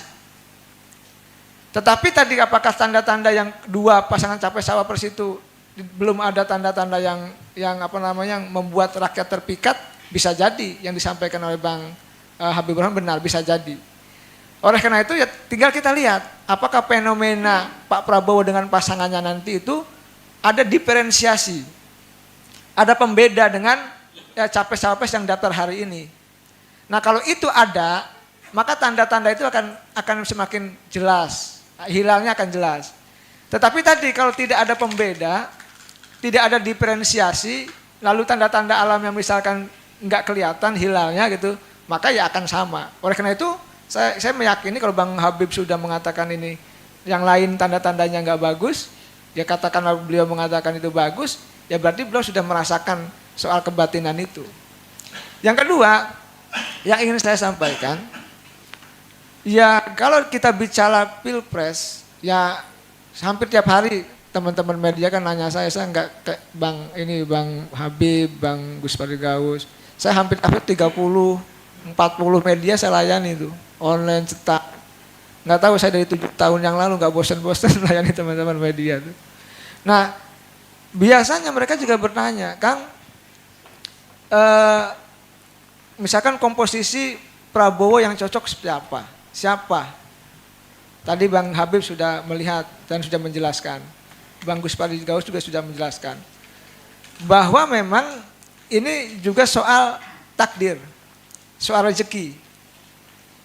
Tetapi tadi apakah tanda-tanda yang dua pasangan capres cawapres itu belum ada tanda-tanda yang apa namanya yang membuat rakyat terpikat, bisa jadi yang disampaikan oleh Bang Habibur Rahman benar, bisa jadi. Oleh karena itu ya tinggal kita lihat apakah fenomena Pak Prabowo dengan pasangannya nanti itu ada diferensiasi, ada pembeda dengan ya, capres-capres yang daftar hari ini. Nah kalau itu ada, maka tanda-tanda itu akan semakin jelas, hilalnya akan jelas. Tetapi tadi kalau tidak ada pembeda, tidak ada diferensiasi, lalu tanda-tanda alam yang misalkan nggak kelihatan hilalnya gitu, maka ya akan sama. Oleh karena itu saya meyakini kalau Bang Habib sudah mengatakan ini, yang lain tanda-tandanya nggak bagus, ya katakanlah beliau mengatakan itu bagus, ya berarti beliau sudah merasakan soal kebatinan itu. Yang kedua, yang ingin saya sampaikan, ya kalau kita bicara pilpres, ya hampir tiap hari teman-teman media kan nanya saya nggak kayak Bang Habib, Bang Gus Pardigaus, saya hampir 30, 40 media saya layani itu, online, cetak. Nggak tahu saya dari 7 tahun yang lalu nggak bosan-bosan melayani teman-teman media itu. Nah, biasanya mereka juga bertanya, Kang, misalkan komposisi Prabowo yang cocok seperti apa? Siapa? Tadi Bang Habib sudah melihat dan sudah menjelaskan. Bang Gus Pardigaus juga sudah menjelaskan. Bahwa memang ini juga soal takdir, soal rezeki.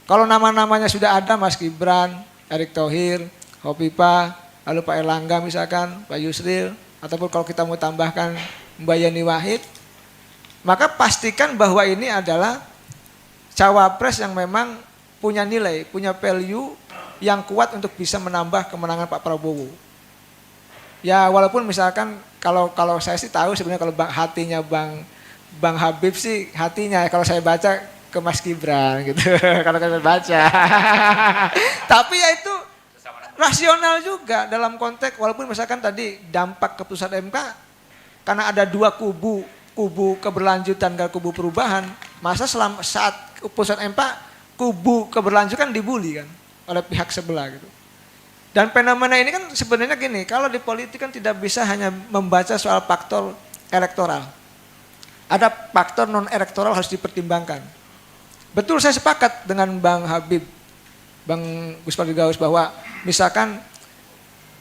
Kalau nama-namanya sudah ada, Mas Gibran, Erick Thohir, Hopipa, lalu Pak Erlangga misalkan, Pak Yusril, ataupun kalau kita mau tambahkan Mbak Yeni Wahid, maka pastikan bahwa ini adalah cawapres yang memang punya nilai, punya value yang kuat untuk bisa menambah kemenangan Pak Prabowo. Ya walaupun misalkan kalau saya sih tahu sebenarnya kalau hatinya Bang Habib sih hatinya kalau saya baca ke Mas Gibran gitu. Kalau saya baca. Tapi ya itu rasional juga dalam konteks walaupun misalkan tadi dampak keputusan MK karena ada dua kubu keberlanjutan dan kubu perubahan, masa saat keputusan MK kubu keberlanjutan dibully kan oleh pihak sebelah gitu. Dan fenomena ini kan sebenarnya gini, kalau di politik kan tidak bisa hanya membaca soal faktor elektoral. Ada faktor non elektoral harus dipertimbangkan. Betul saya sepakat dengan Bang Habib, Bang Gus Pardigaus bahwa misalkan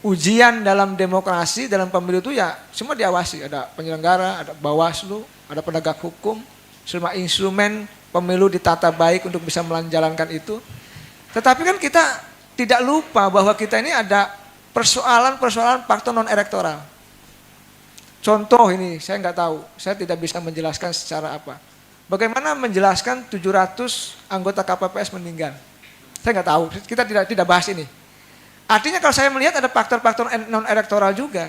ujian dalam demokrasi, dalam pemilu itu ya semua diawasi. Ada penyelenggara, ada Bawaslu, ada penegak hukum, semua instrumen pemilu ditata baik untuk bisa menjalankan itu. Tetapi kan kita tidak lupa bahwa kita ini ada persoalan-persoalan faktor non elektoral. Contoh ini saya nggak tahu, saya tidak bisa menjelaskan secara apa. Bagaimana menjelaskan 700 anggota KPPS meninggal? Saya nggak tahu, kita tidak bahas ini. Artinya kalau saya melihat ada faktor-faktor non elektoral juga.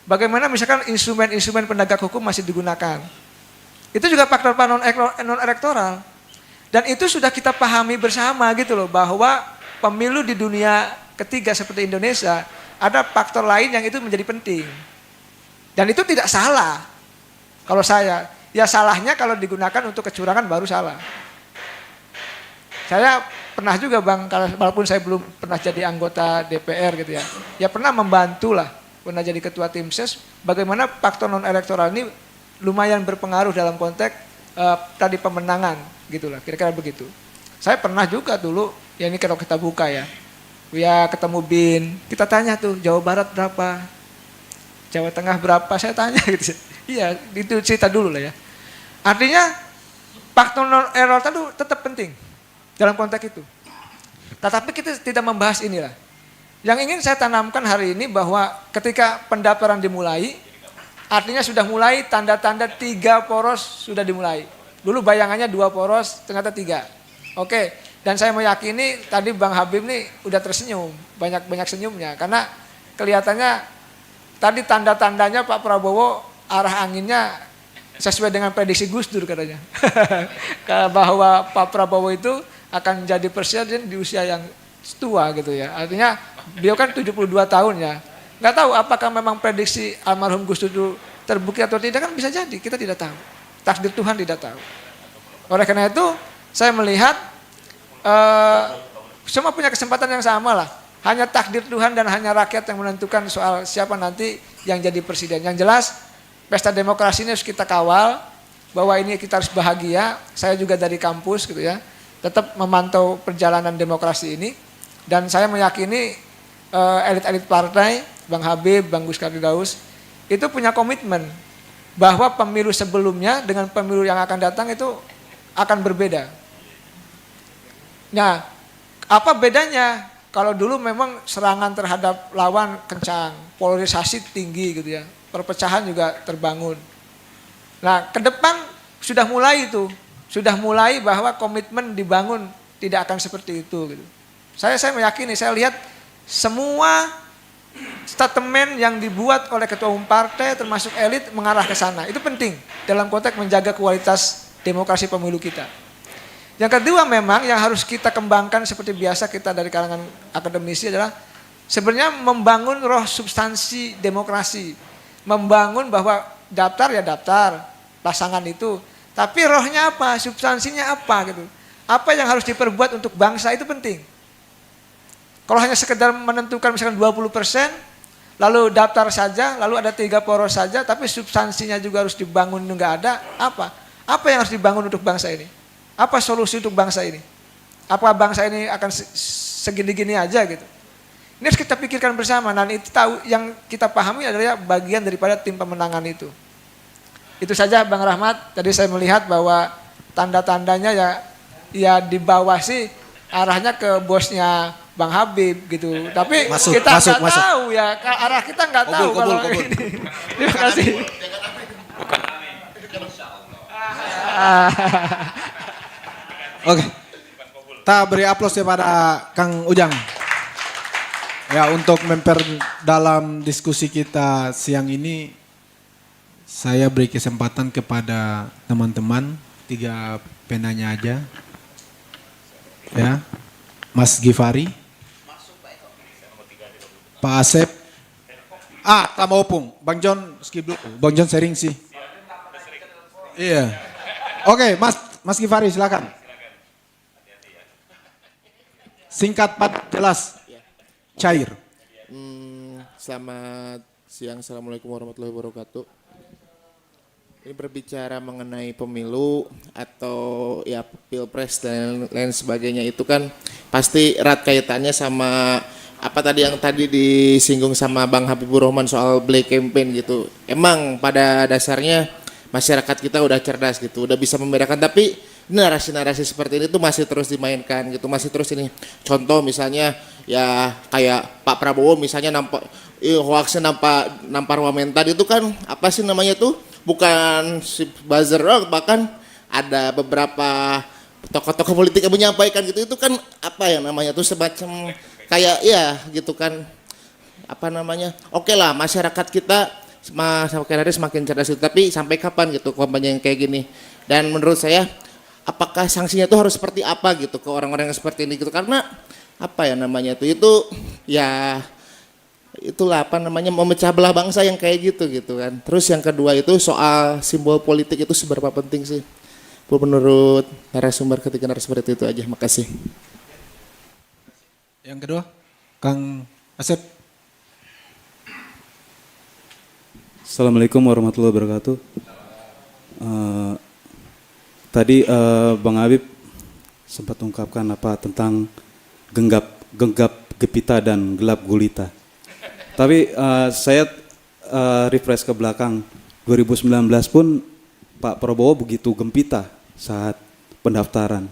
Bagaimana misalkan instrumen-instrumen penegak hukum masih digunakan? Itu juga faktor non elektoral. Dan itu sudah kita pahami bersama gitu loh, bahwa pemilu di dunia ketiga seperti Indonesia ada faktor lain yang itu menjadi penting. Dan itu tidak salah. Kalau saya, ya salahnya kalau digunakan untuk kecurangan baru salah. Saya pernah juga Bang, walaupun saya belum pernah jadi anggota DPR gitu ya. Ya pernah membantu lah, pernah jadi ketua tim ses, bagaimana faktor non elektoral ini lumayan berpengaruh dalam konteks tadi pemenangan gitulah, kira-kira begitu. Saya pernah juga dulu, ya ini kalau kita buka ya ketemu BIN, kita tanya tuh Jawa Barat berapa, Jawa Tengah berapa, saya tanya gitu. Iya, itu cerita dulu lah ya. Artinya faktor non elektoral itu tetap penting dalam konteks itu. Tetapi kita tidak membahas inilah. Yang ingin saya tanamkan hari ini bahwa ketika pendaftaran dimulai, artinya sudah mulai tanda-tanda 3 poros sudah dimulai. Dulu bayangannya 2 poros, ternyata 3. Oke, dan saya meyakini tadi Bang Habib nih udah tersenyum, banyak senyumnya. Karena kelihatannya tadi tanda-tandanya Pak Prabowo arah anginnya sesuai dengan prediksi Gus Dur katanya. Bahwa Pak Prabowo itu akan jadi presiden di usia yang tua gitu ya. Artinya beliau kan 72 tahun ya. Nggak tahu apakah memang prediksi almarhum Gus Dur itu terbukti atau tidak, kan bisa jadi, kita tidak tahu. Takdir Tuhan tidak tahu. Oleh karena itu saya melihat semua punya kesempatan yang sama lah. Hanya takdir Tuhan dan hanya rakyat yang menentukan soal siapa nanti yang jadi presiden. Yang jelas pesta demokrasi ini harus kita kawal, bahwa ini kita harus bahagia. Saya juga dari kampus gitu ya, tetap memantau perjalanan demokrasi ini. Dan saya meyakini elit-elit partai, Bang Habib, Bang Gus Kardigaus, itu punya komitmen bahwa pemilu sebelumnya dengan pemilu yang akan datang itu akan berbeda. Nah, apa bedanya? Kalau dulu memang serangan terhadap lawan kencang, polarisasi tinggi gitu ya, perpecahan juga terbangun. Nah, ke depan sudah mulai itu, sudah mulai bahwa komitmen dibangun tidak akan seperti itu gitu. Saya meyakini, saya lihat semua statement yang dibuat oleh ketua umum partai termasuk elit mengarah ke sana. Itu penting dalam konteks menjaga kualitas demokrasi pemilu kita. Yang kedua memang yang harus kita kembangkan seperti biasa kita dari kalangan akademisi adalah sebenarnya membangun roh substansi demokrasi. Membangun bahwa daftar ya daftar, pasangan itu. Tapi rohnya apa, substansinya apa gitu. Apa yang harus diperbuat untuk bangsa itu penting. Kalau hanya sekedar menentukan misalkan 20%, lalu daftar saja, lalu ada 3 poros saja, tapi substansinya juga harus dibangun nggak ada, apa? Apa yang harus dibangun untuk bangsa ini? Apa solusi untuk bangsa ini? Apa bangsa ini akan segini-gini aja gitu? Ini harus kita pikirkan bersama. Dan itu tahu yang kita pahami adalah bagian daripada tim pemenangan itu. Itu saja Bang Rahmat. Tadi saya melihat bahwa tanda-tandanya ya di bawah sih arahnya ke bosnya Bang Habib gitu. Tapi kita nggak tahu ya, arah kita nggak tahu kalau ini. Terima kasih. Oke, kita beri aplaus kepada Kang Ujang. Ya, untuk memperdalam diskusi kita siang ini, saya beri kesempatan kepada teman-teman, 3 penanya aja. Ya, Mas Gifari, Pak Asep, Tama Opung, Bang John skip dulu, Bang John sharing sih. Iya. Oke, Mas Gifari silakan. Singkat, padat, jelas, cair. Selamat siang, Assalamualaikum warahmatullahi wabarakatuh. Ini berbicara mengenai pemilu atau ya pilpres dan lain sebagainya, itu kan pasti erat kaitannya sama apa tadi yang tadi disinggung sama Bang Habibur Rahman soal black campaign gitu. Emang pada dasarnya masyarakat kita udah cerdas gitu, udah bisa membedakan, tapi narasi-narasi seperti ini tuh masih terus dimainkan gitu, masih terus ini. Contoh misalnya ya kayak Pak Prabowo misalnya hoaxnya nampar wamen itu kan apa sih namanya tuh, bukan si buzzer, bahkan ada beberapa tokoh-tokoh politik yang menyampaikan gitu, itu kan apa ya namanya tuh semacam kayak ya gitu kan, apa namanya, oke lah masyarakat kita semakin hari semakin cerdas itu, tapi sampai kapan gitu kampanye yang kayak gini. Dan menurut saya apakah sanksinya itu harus seperti apa gitu ke orang-orang yang seperti ini gitu, karena apa ya namanya itu ya itulah apa namanya memecah belah bangsa yang kayak gitu kan. Terus yang kedua itu soal simbol politik itu seberapa penting sih menurut narasumber, ketika narasumber itu aja. Makasih. Yang kedua, Kang Asep. Assalamualaikum warahmatullahi wabarakatuh. Tadi Bang Habib sempat ungkapkan apa tentang genggap gempita dan gelap gulita. Tapi saya refresh ke belakang, 2019 pun Pak Prabowo begitu gempita saat pendaftaran.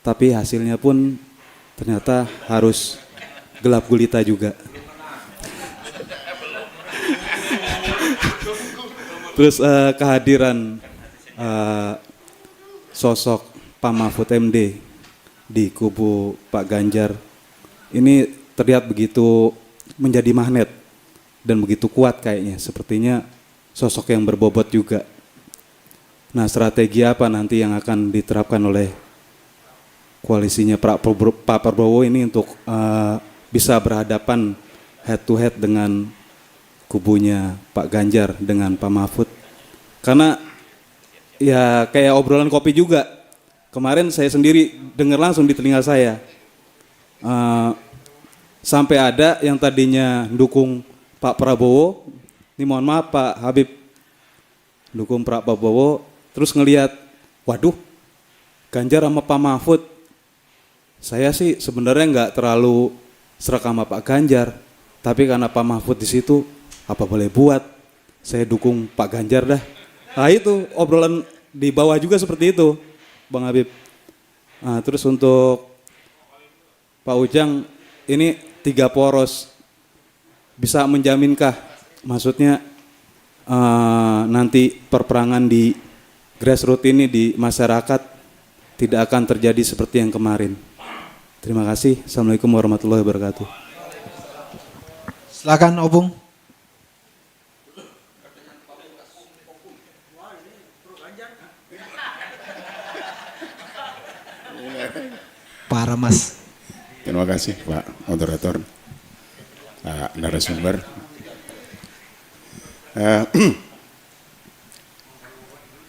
Tapi hasilnya pun ternyata harus gelap gulita juga. Terus kehadiran sosok Pak Mahfud MD di kubu Pak Ganjar ini terlihat begitu menjadi magnet dan begitu kuat kayaknya. Sepertinya sosok yang berbobot juga. Nah, strategi apa nanti yang akan diterapkan oleh koalisinya Pak Prabowo ini untuk bisa berhadapan head to head dengan kubunya Pak Ganjar dengan Pak Mahfud. Karena ya kayak obrolan kopi juga. Kemarin saya sendiri dengar langsung di telinga saya. Sampai ada yang tadinya dukung Pak Prabowo, ini mohon maaf Pak Habib, dukung Pak Prabowo, terus ngelihat, waduh, Ganjar sama Pak Mahfud. Saya sih sebenarnya nggak terlalu serak sama Pak Ganjar, tapi karena Pak Mahfud di situ, apa boleh buat, saya dukung Pak Ganjar dah. Nah itu obrolan di bawah juga seperti itu, Bang Habib. Nah, terus untuk Pak Ujang, ini 3 poros, bisa menjaminkah, maksudnya nanti perperangan di grassroots ini di masyarakat tidak akan terjadi seperti yang kemarin? Terima kasih. Assalamualaikum warahmatullahi wabarakatuh. Silakan Opung. Para Mas. Terima kasih Pak Moderator, Pak narasumber.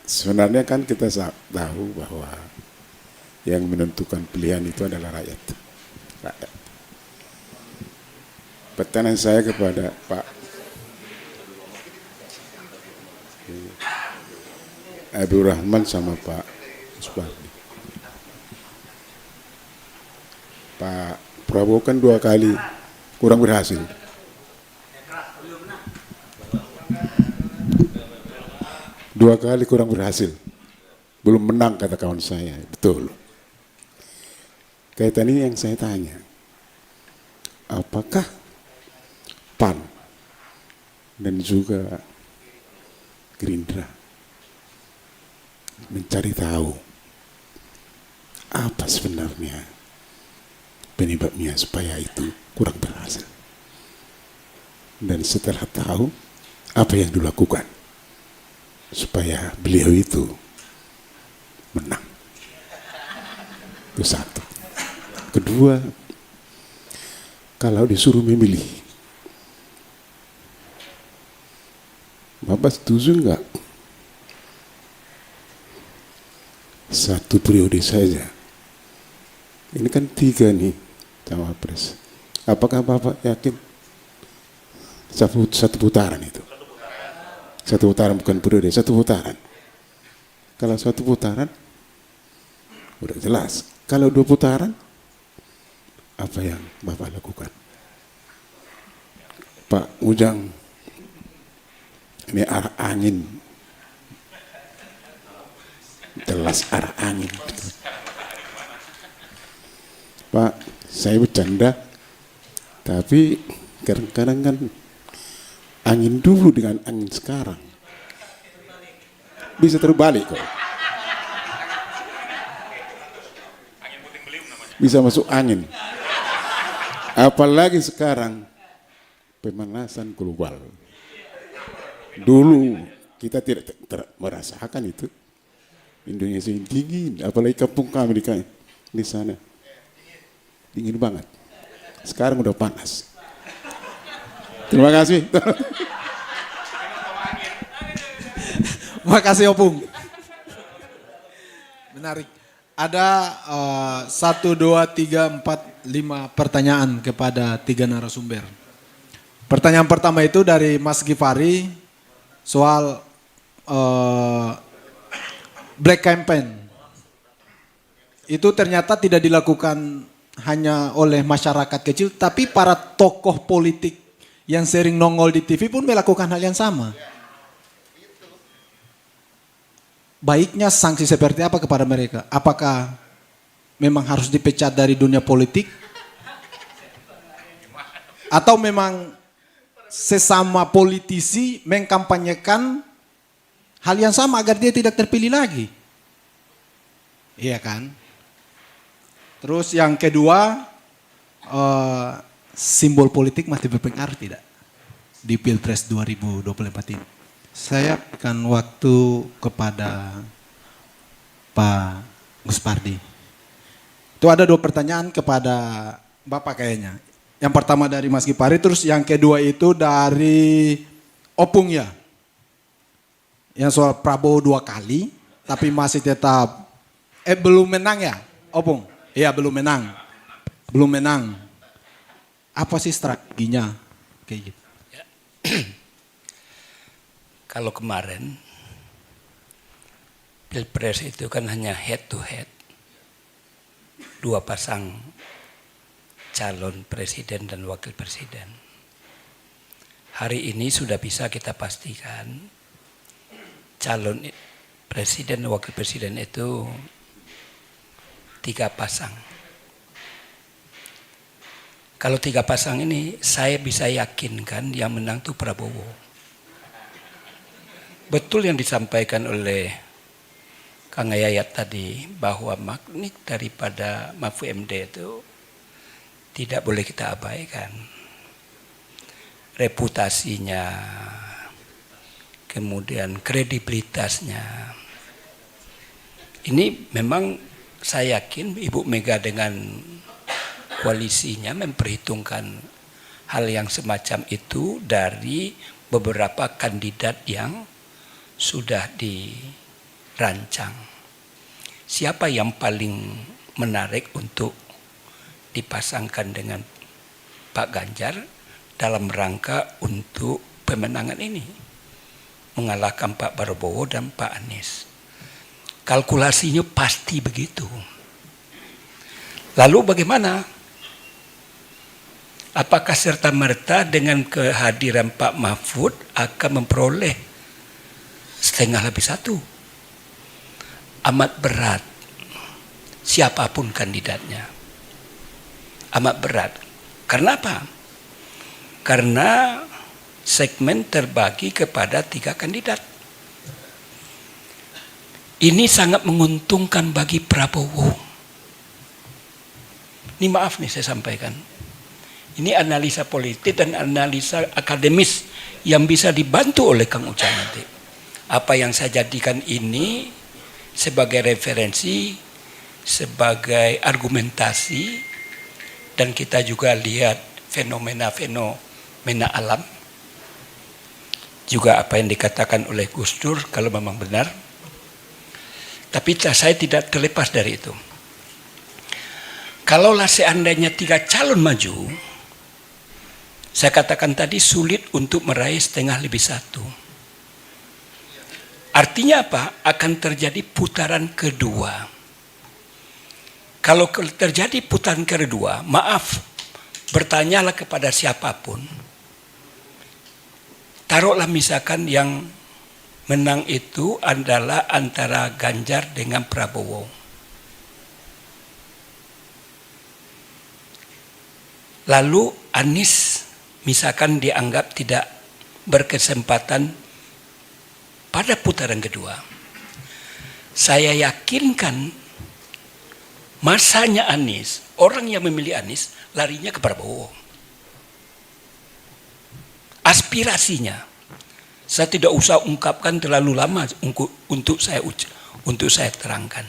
Sebenarnya kan kita tahu bahwa yang menentukan pilihan itu adalah rakyat. Pertanyaan saya kepada Pak Abdul Rahman sama Pak Musbardi. Pak Prabowo kan 2 kali kurang berhasil. Dua kali kurang berhasil. Belum menang kata kawan saya. Betul. Kaitan ini yang saya tanya. Apakah PAN dan juga Gerindra mencari tahu apa sebenarnya penyebabnya supaya itu kurang berhasil? Dan setelah tahu, apa yang dilakukan supaya beliau itu menang? Itu satu. Kedua, kalau disuruh memilih, Bapak setuju enggak 1 periode saja? Ini kan 3 nih cawapres. Apakah Bapak yakin satu putaran itu? 1 putaran bukan periode, 1 putaran. Kalau 1 putaran, udah jelas. Kalau 2 putaran, apa yang Bapak lakukan? Pak Ujang, ini arah angin. Jelas arah angin. Pak, saya bercanda, tapi kadang-kadang kan angin dulu dengan angin sekarang bisa terbalik kok. Bisa masuk angin. Apalagi sekarang pemanasan global. Dulu kita tidak merasakan itu. Indonesia yang dingin, apalagi kampung kami di sana. Dingin banget. Sekarang udah panas. Terima kasih. Terima kasih Opung. Menarik. Ada 1, 2, 3, 4, 5 pertanyaan kepada 3 narasumber. Pertanyaan pertama itu dari Mas Gifari soal black campaign. Itu ternyata tidak dilakukan hanya oleh masyarakat kecil, tapi para tokoh politik yang sering nongol di TV pun melakukan hal yang sama. Baiknya sanksi seperti apa kepada mereka? Apakah memang harus dipecat dari dunia politik? Atau memang sesama politisi mengkampanyekan hal yang sama agar dia tidak terpilih lagi? Iya kan? Terus yang kedua, simbol politik masih berpengaruh tidak di Pilpres 2024 ini? Saya akan waktu kepada Pak Musbardi. Itu ada 2 pertanyaan kepada Bapak kayaknya. Yang pertama dari Mas Gifari, terus yang kedua itu dari Opung ya. Yang soal Prabowo 2 kali, tapi masih tetap belum menang ya, Opung? Iya belum menang. Belum menang. Apa sih strateginya? Kayak gitu. Ya. Kalau kemarin Pilpres itu kan hanya head to head. 2 pasang calon presiden dan wakil presiden. Hari ini sudah bisa kita pastikan calon presiden dan wakil presiden itu 3 pasang. Kalau 3 pasang ini saya bisa yakinkan yang menang itu Prabowo. Betul yang disampaikan oleh Kang Yayat tadi bahwa magnet daripada Mahfud MD itu tidak boleh kita abaikan. Reputasinya, kemudian kredibilitasnya. Ini memang saya yakin Ibu Mega dengan koalisinya memperhitungkan hal yang semacam itu dari beberapa kandidat yang sudah dirancang. Siapa yang paling menarik untuk dipasangkan dengan Pak Ganjar dalam rangka untuk pemenangan ini? Mengalahkan Pak Prabowo dan Pak Anies. Kalkulasinya pasti begitu. Lalu bagaimana? Apakah serta-merta dengan kehadiran Pak Mahfud akan memperoleh 1,5+1? Amat berat. Siapapun kandidatnya. Amat berat. Karena apa? Karena segmen terbagi kepada 3 kandidat. Ini sangat menguntungkan bagi Prabowo. Ini maaf nih saya sampaikan. Ini analisa politik dan analisa akademis yang bisa dibantu oleh Kang Ujang nanti. Apa yang saya jadikan ini sebagai referensi, sebagai argumentasi, dan kita juga lihat fenomena alam. Juga apa yang dikatakan oleh Gus Dur kalau memang benar. Tapi saya tidak terlepas dari itu. Kalaulah seandainya 3 calon maju, saya katakan tadi sulit untuk meraih 1,5+1. Artinya apa? Akan terjadi putaran kedua. Kalau terjadi putaran kedua, maaf, bertanyalah kepada siapapun. Taruhlah misalkan yang menang itu adalah antara Ganjar dengan Prabowo. Lalu Anies misalkan dianggap tidak berkesempatan pada putaran kedua. Saya yakinkan masanya Anies, orang yang memilih Anies larinya ke Prabowo. Aspirasinya. Saya tidak usah ungkapkan terlalu lama untuk saya terangkan.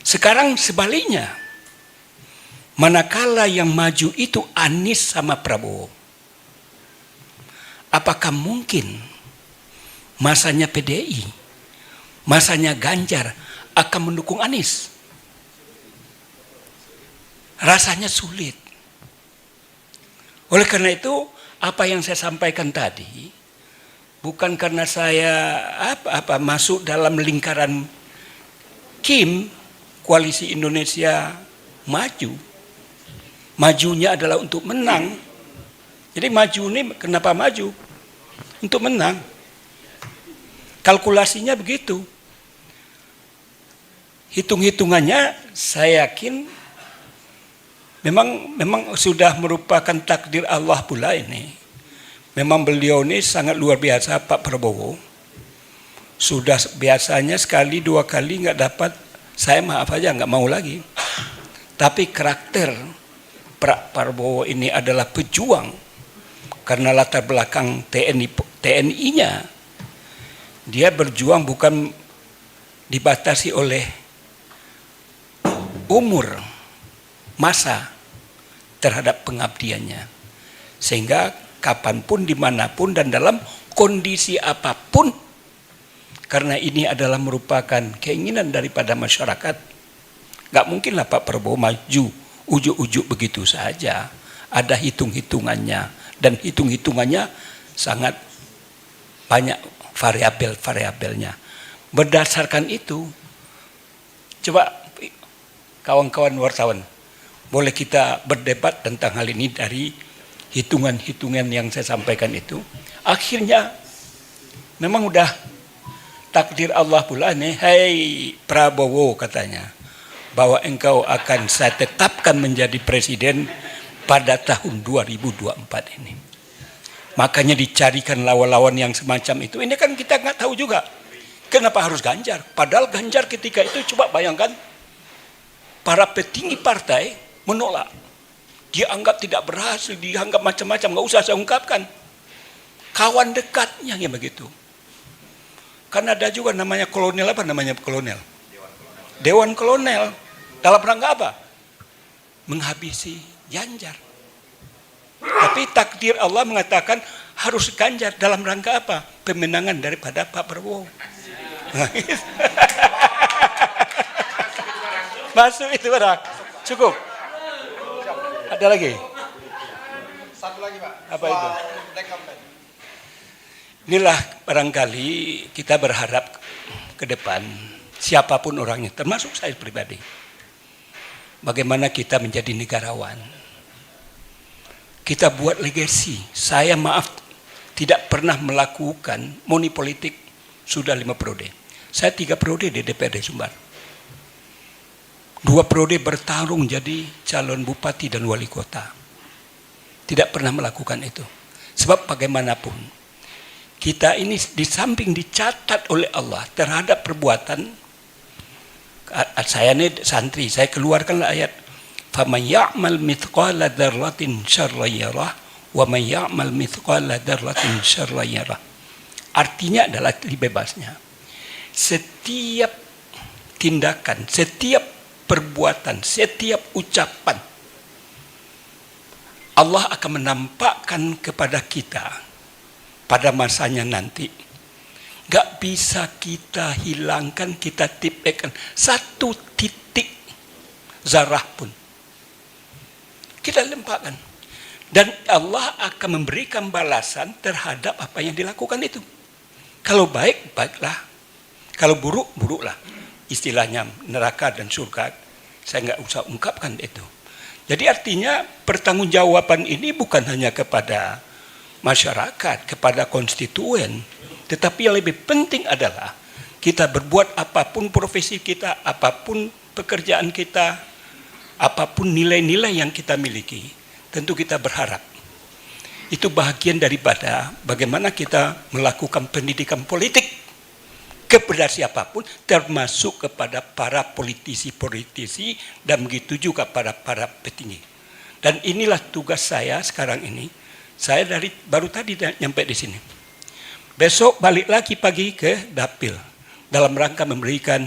Sekarang sebaliknya, manakala yang maju itu Anies sama Prabowo, apakah mungkin masanya PDI, masanya Ganjar akan mendukung Anies? Rasanya sulit. Oleh karena itu, apa yang saya sampaikan tadi bukan karena saya masuk dalam lingkaran KIM, Koalisi Indonesia Maju. Majunya adalah untuk menang. Jadi maju ini kenapa maju? Untuk menang. Kalkulasinya begitu. Hitung-hitungannya saya yakin memang sudah merupakan takdir Allah pula ini. Memang beliau ini sangat luar biasa, Pak Prabowo. Sudah biasanya sekali 2 kali nggak dapat, saya maaf aja nggak mau lagi. Tapi karakter Pak Prabowo ini adalah pejuang karena latar belakang TNI-nya. Dia berjuang bukan dibatasi oleh umur, masa terhadap pengabdiannya. Sehingga kapanpun, dimanapun, dan dalam kondisi apapun. Karena ini adalah merupakan keinginan daripada masyarakat. Gak mungkinlah Pak Prabowo maju ujuk-ujuk begitu saja. Ada hitung-hitungannya. Dan hitung-hitungannya sangat banyak variabel-variabelnya. Berdasarkan itu, coba kawan-kawan wartawan, boleh kita berdebat tentang hal ini dari hitungan-hitungan yang saya sampaikan itu. Akhirnya memang udah takdir Allah pula nih, hai Prabowo katanya, bahwa engkau akan saya tetapkan menjadi presiden pada tahun 2024 ini. Makanya dicarikan lawan-lawan yang semacam itu. Ini kan kita nggak tahu juga. Kenapa harus Ganjar? Padahal Ganjar ketika itu, coba bayangkan, para petinggi partai menolak. Dia anggap tidak berhasil, dianggap macam-macam, nggak usah saya ungkapkan. Kawan dekatnya yang begitu. Kan ada juga namanya kolonel, apa namanya kolonel? Dewan Kolonel. Dalam rangka apa? Menghabisi Ganjar. Tapi takdir Allah mengatakan harus Ganjar dalam rangka apa? Pemenangan daripada Pak Prabowo. Masuk itu Pak. Cukup. Ada lagi? Satu lagi Pak. Apa itu? Inilah barangkali kita berharap ke depan, siapapun orangnya, termasuk saya pribadi, bagaimana kita menjadi negarawan. Kita buat legasi. Saya maaf tidak pernah melakukan money politik sudah 5 periode. Saya 3 periode di DPRD Sumbar. 2 periode bertarung jadi calon bupati dan wali kota. Tidak pernah melakukan itu. Sebab bagaimanapun, kita ini di samping dicatat oleh Allah terhadap perbuatan, saya ini santri, saya keluarkanlah ayat, faman ya'mal mithqala dzarratin syarran yarah wa man ya'mal mithqala dzarratin syarran yarah. Artinya adalah bebasnya. Setiap tindakan, setiap perbuatan, setiap ucapan, Allah akan menampakkan kepada kita pada masanya nanti. Gak bisa kita hilangkan, kita tipekkan satu titik zarah pun. Kita lempakkan. Dan Allah akan memberikan balasan terhadap apa yang dilakukan itu. Kalau baik, baiklah. Kalau buruk, buruklah. Istilahnya neraka dan surga, saya nggak usah ungkapkan itu. Jadi artinya pertanggungjawaban ini bukan hanya kepada masyarakat, kepada konstituen, tetapi yang lebih penting adalah kita berbuat apapun profesi kita, apapun pekerjaan kita, apapun nilai-nilai yang kita miliki, tentu kita berharap itu bahagian daripada bagaimana kita melakukan pendidikan politik kepada siapapun, termasuk kepada para politisi-politisi dan begitu juga para petinggi. Dan inilah tugas saya sekarang ini. Saya baru tadi nyampe di sini. Besok balik lagi pagi ke Dapil dalam rangka memberikan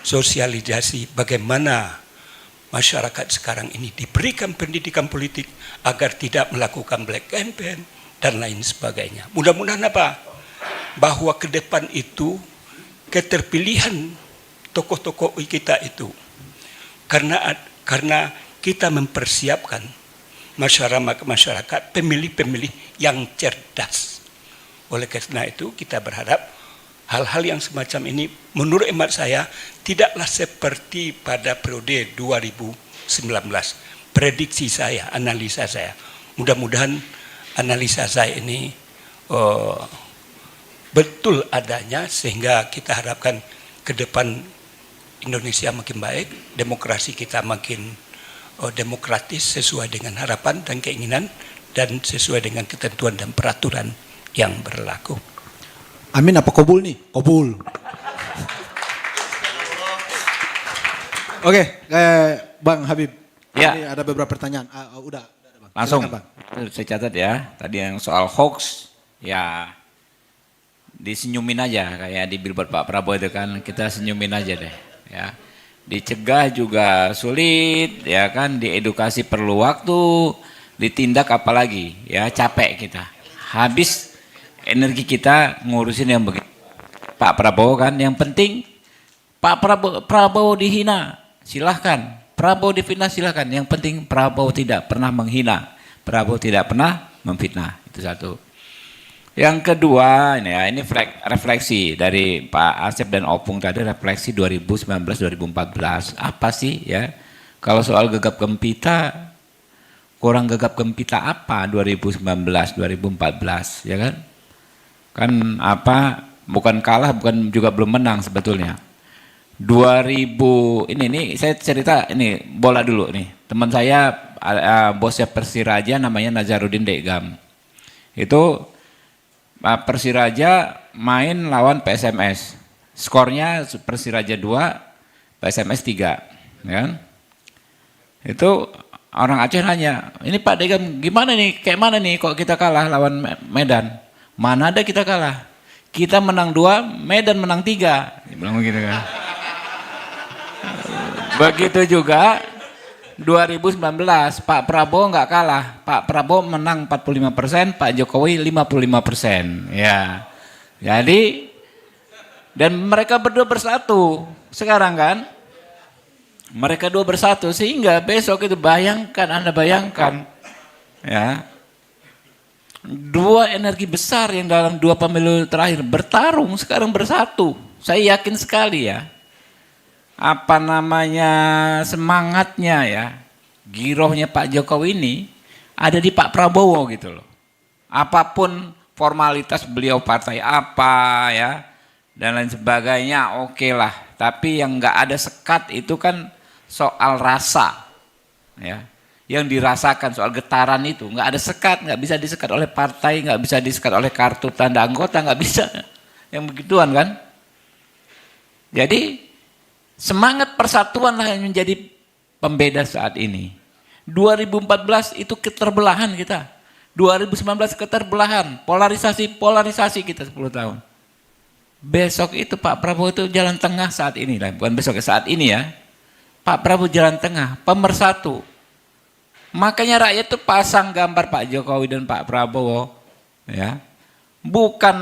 sosialisasi bagaimana masyarakat sekarang ini diberikan pendidikan politik agar tidak melakukan black campaign dan lain sebagainya. Mudah-mudahan apa? Bahwa ke depan itu keterpilihan tokoh-tokoh kita itu karena kita mempersiapkan masyarakat, pemilih-pemilih yang cerdas. Oleh karena itu kita berharap hal-hal yang semacam ini menurut hemat saya tidaklah seperti pada periode 2019. Prediksi saya, analisa saya. Mudah-mudahan analisa saya ini betul adanya sehingga kita harapkan ke depan Indonesia makin baik, demokrasi kita makin demokratis sesuai dengan harapan dan keinginan dan sesuai dengan ketentuan dan peraturan yang berlaku. Amin apa kobul nih? Kobul. Oke, Bang Habib. Ya. Ini ada beberapa pertanyaan. Udah Bang. Langsung, Silakan, Bang. saya catat ya. Tadi yang soal hoax, ya disenyumin aja kayak di billboard Pak Prabowo itu kan, kita senyumin aja deh. Ya, dicegah juga sulit, ya kan. Diedukasi perlu waktu, ditindak apalagi ya, capek kita. Habis energi kita ngurusin yang begitu. Pak Prabowo kan yang penting Pak Prabowo dihina, silahkan. Prabowo difitnah silahkan. Yang penting Prabowo tidak pernah menghina. Prabowo tidak pernah memfitnah. Itu satu. Yang kedua, ini refleksi dari Pak Asep dan Opung tadi, refleksi 2019-2014. Apa sih ya? Kalau soal gegap gempita, kurang gegap gempita apa 2019-2014, ya kan? Kan apa? Bukan kalah, bukan juga belum menang sebetulnya. 2000 ini saya cerita ini bola dulu nih. Teman saya bosnya Persiraja namanya Nazarudin Degam. Itu Persiraja main lawan PSMS. Skornya Persiraja 2, PSMS 3, ya kan? Itu orang Aceh nanya, "Ini Pak Degam gimana nih? Kayak mana nih kok kita kalah lawan Medan?" "Mana ada kita kalah. Kita menang 2, Medan menang 3." Dia bilang begitu kan. Begitu juga 2019 Pak Prabowo nggak kalah. Pak Prabowo menang 45%, Pak Jokowi 55%. Ya. Jadi dan mereka berdua bersatu sekarang kan. Mereka dua bersatu sehingga besok itu Anda bayangkan ya. Dua energi besar yang dalam 2 pemilu terakhir bertarung sekarang bersatu. Saya yakin sekali ya. Apa namanya semangatnya ya, girohnya Pak Jokowi ini ada di Pak Prabowo gitu loh. Apapun formalitas beliau partai apa ya dan lain sebagainya oke lah. Tapi yang nggak ada sekat itu kan soal rasa ya. Yang dirasakan soal getaran itu nggak ada sekat, nggak bisa disekat oleh partai, nggak bisa disekat oleh kartu tanda anggota, nggak bisa yang begituan kan. Jadi semangat persatuan lah yang menjadi pembeda saat ini. 2014 itu keterbelahan kita. 2019 keterbelahan, polarisasi kita 10 tahun. Besok itu Pak Prabowo itu jalan tengah saat ini lah, bukan besok saat ini ya. Pak Prabowo jalan tengah, pemersatu. Makanya rakyat itu pasang gambar Pak Jokowi dan Pak Prabowo ya. Bukan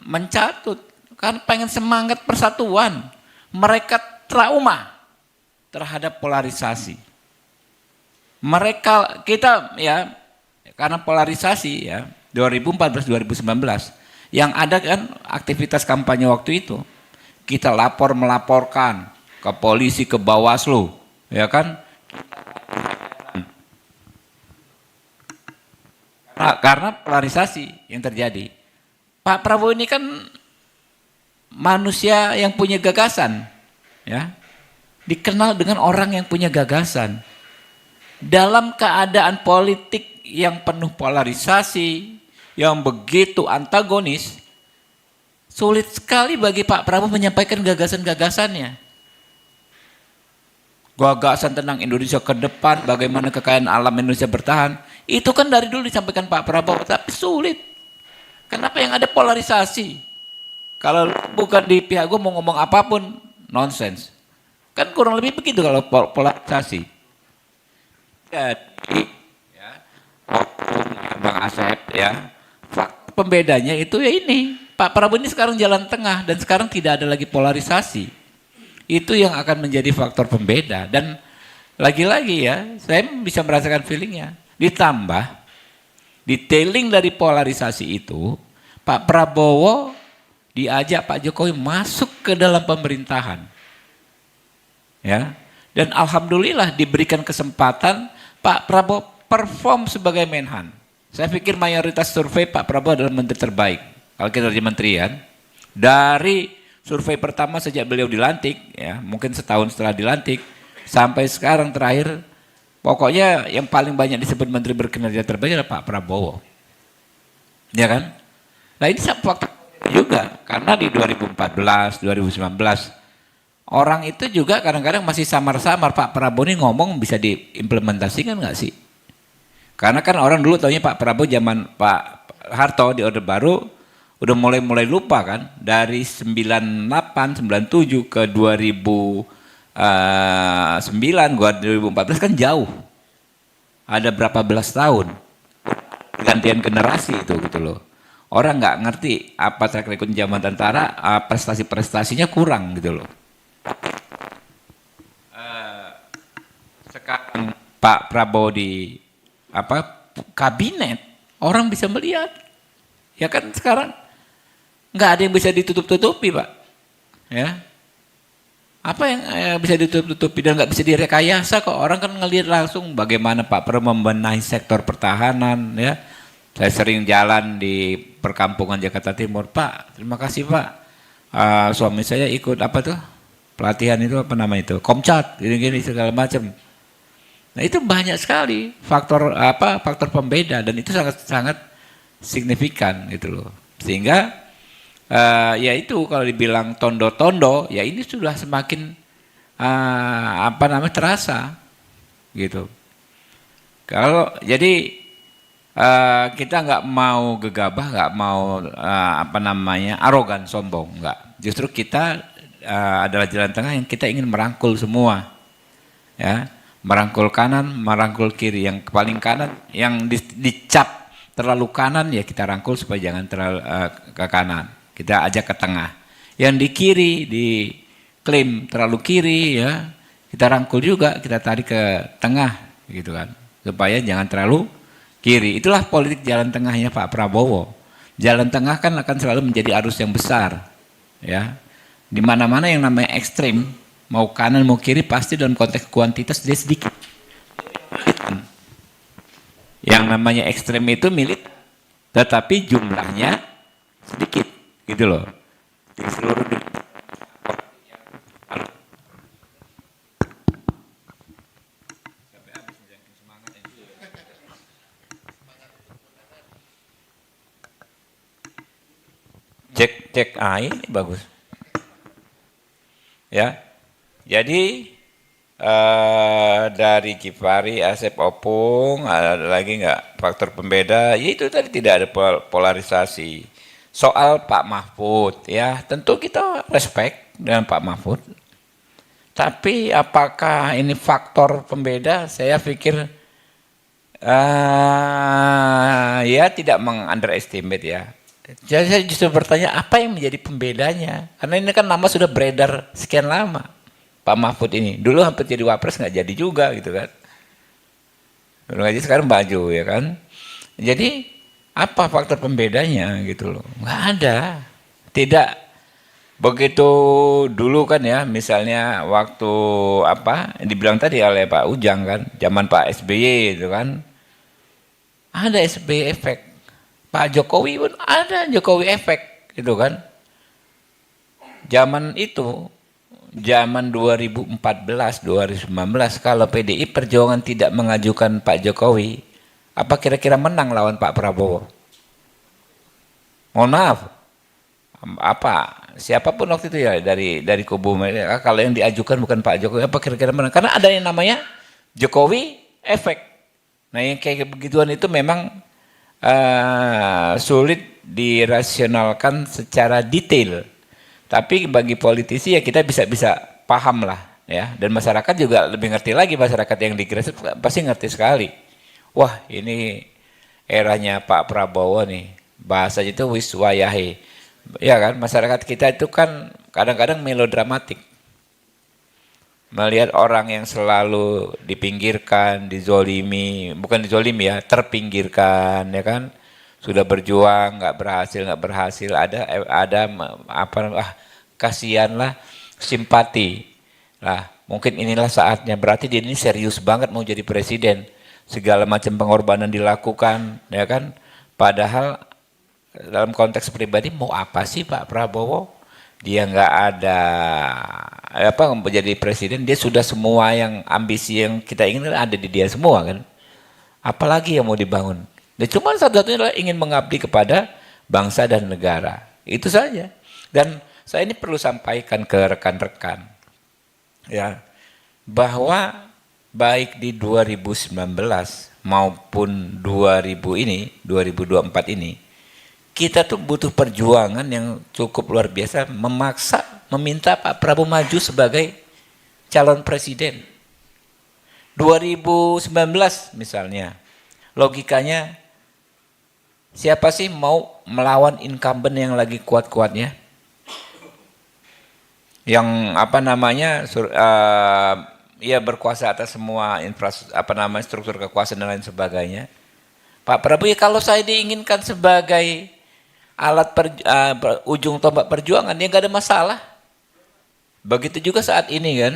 mencatut, kan pengen semangat persatuan. Mereka trauma terhadap polarisasi. Kita ya karena polarisasi ya 2014-2019 yang ada kan aktivitas kampanye waktu itu kita melaporkan ke polisi, ke Bawaslu, ya kan? Karena polarisasi yang terjadi. Pak Prabowo ini kan manusia yang punya gagasan, ya, dikenal dengan orang yang punya gagasan. Dalam keadaan politik yang penuh polarisasi, yang begitu antagonis, sulit sekali bagi Pak Prabowo menyampaikan gagasan-gagasannya. Gagasan tentang Indonesia ke depan, bagaimana kekayaan alam Indonesia bertahan, itu kan dari dulu disampaikan Pak Prabowo, tapi sulit. Kenapa yang ada polarisasi? Kalau bukan di pihak gue mau ngomong apapun, nonsens. Kan kurang lebih begitu kalau polarisasi. Jadi, ya, Bang Asep ya, faktor pembedanya itu ya ini. Pak Prabowo ini sekarang jalan tengah dan sekarang tidak ada lagi polarisasi. Itu yang akan menjadi faktor pembeda. Dan lagi-lagi ya, saya bisa merasakan feelingnya. Ditambah, detailing dari polarisasi itu, Pak Prabowo diajak Pak Jokowi masuk ke dalam pemerintahan. Ya. Dan alhamdulillah diberikan kesempatan Pak Prabowo perform sebagai Menhan. Saya pikir mayoritas survei Pak Prabowo adalah menteri terbaik. Kalau kita jadi menteri kan. Dari survei pertama sejak beliau dilantik, ya mungkin setahun setelah dilantik, sampai sekarang terakhir, pokoknya yang paling banyak disebut menteri berkinerja terbaik adalah Pak Prabowo. Ya kan? Nah ini faktor juga, karena di 2014, 2019, orang itu juga kadang-kadang masih samar-samar, Pak Prabowo ini ngomong bisa diimplementasikan nggak sih? Karena kan orang dulu taunya Pak Prabowo zaman Pak Harto di Orde Baru udah mulai lupa kan, dari 98, 97 ke 2009, 2014 kan jauh. ada berapa belas tahun gantian generasi itu gitu loh. Orang nggak ngerti apa track record zaman tentara, prestasi-prestasinya kurang gitu loh. Sekarang Pak Prabowo di kabinet, orang bisa melihat, ya kan sekarang nggak ada yang bisa ditutup-tutupi Pak, ya. Apa yang bisa ditutup-tutupi dan nggak bisa direkayasa kok, orang kan ngelihat langsung bagaimana Pak Prabowo membenahi sektor pertahanan, ya. Saya sering jalan di perkampungan Jakarta Timur, Pak, terima kasih Pak, suami saya ikut apa tuh pelatihan itu apa namanya itu, Komcat, gini-gini segala macam. Nah itu banyak sekali faktor pembeda dan itu sangat signifikan gitu loh. Sehingga ya itu kalau dibilang tondo-tondo, ya ini sudah semakin terasa gitu. Kalau jadi kita nggak mau gegabah, nggak mau arogan, sombong, nggak. Justru kita adalah jalan tengah yang kita ingin merangkul semua, ya, merangkul kanan, merangkul kiri. Yang paling kanan, yang dicap terlalu kanan ya kita rangkul supaya jangan terlalu ke kanan. Kita ajak ke tengah. Yang di kiri diklaim terlalu kiri ya kita rangkul juga, kita tarik ke tengah gitu kan, supaya jangan terlalu kiri. Itulah politik jalan tengahnya Pak Prabowo. Jalan tengah kan akan selalu menjadi arus yang besar, ya. Di mana-mana yang namanya ekstrim, mau kanan mau kiri pasti dalam konteks kuantitas dia sedikit. Yang namanya ekstrim itu milit, tetapi jumlahnya sedikit, gitu loh. Di seluruh dunia. Cek ini bagus. Ya. Jadi dari Kifari, Asep, Opung, ada lagi nggak faktor pembeda? Ya itu tadi tidak ada polarisasi. Soal Pak Mahfud, ya tentu kita respect dengan Pak Mahfud. Tapi apakah ini faktor pembeda? Saya pikir ya tidak meng-underestimate ya. Jadi saya justru bertanya apa yang menjadi pembedanya? Karena ini kan nama sudah beredar sekian lama. Pak Mahfud ini dulu hampir jadi wapres nggak jadi juga gitu kan. Dulu aja sekarang maju ya kan. Jadi apa faktor pembedanya gitu loh? Nggak ada. Tidak begitu dulu kan ya. Misalnya waktu dibilang tadi oleh Pak Ujang kan, zaman Pak SBY itu kan ada SBY efek. Pak Jokowi pun ada Jokowi efek gitu kan. Zaman itu, zaman 2014, 2019 kalau PDI Perjuangan tidak mengajukan Pak Jokowi, apa kira-kira menang lawan Pak Prabowo? Mohon maaf. Siapapun waktu itu ya dari kubu mereka, kalau yang diajukan bukan Pak Jokowi, apa kira-kira menang? Karena ada yang namanya Jokowi efek. Nah, yang kayak begituan itu memang sulit dirasionalkan secara detail, tapi bagi politisi ya kita bisa paham lah ya, dan masyarakat juga lebih ngerti lagi. Masyarakat yang di grassroots pasti ngerti sekali. Wah ini eranya Pak Prabowo nih, bahasanya itu wiswayahe ya kan. Masyarakat kita itu kan kadang-kadang melodramatik melihat orang yang selalu dipinggirkan, dizolimi, bukan dizolimi ya, terpinggirkan ya kan, sudah berjuang nggak berhasil, ada kasihan lah, simpati lah, mungkin inilah saatnya, berarti dia ini serius banget mau jadi presiden, segala macam pengorbanan dilakukan ya kan, padahal dalam konteks pribadi mau apa sih Pak Prabowo? Dia nggak ada menjadi presiden, dia sudah semua yang ambisi yang kita ingin ada di dia semua kan. Apalagi yang mau dibangun? Dia cuma satu-satunya adalah ingin mengabdi kepada bangsa dan negara. Itu saja. Dan saya ini perlu sampaikan ke rekan-rekan ya, bahwa baik di 2019 maupun 2024 ini kita tuh butuh perjuangan yang cukup luar biasa, meminta Pak Prabowo maju sebagai calon presiden. 2019 misalnya, logikanya siapa sih mau melawan incumbent yang lagi kuat-kuatnya? Yang apa namanya, ya berkuasa atas semua struktur kekuasaan dan lain sebagainya. Pak Prabowo, ya kalau saya diinginkan sebagai alat ujung tombak perjuangan, ya nggak ada masalah. Begitu juga saat ini kan.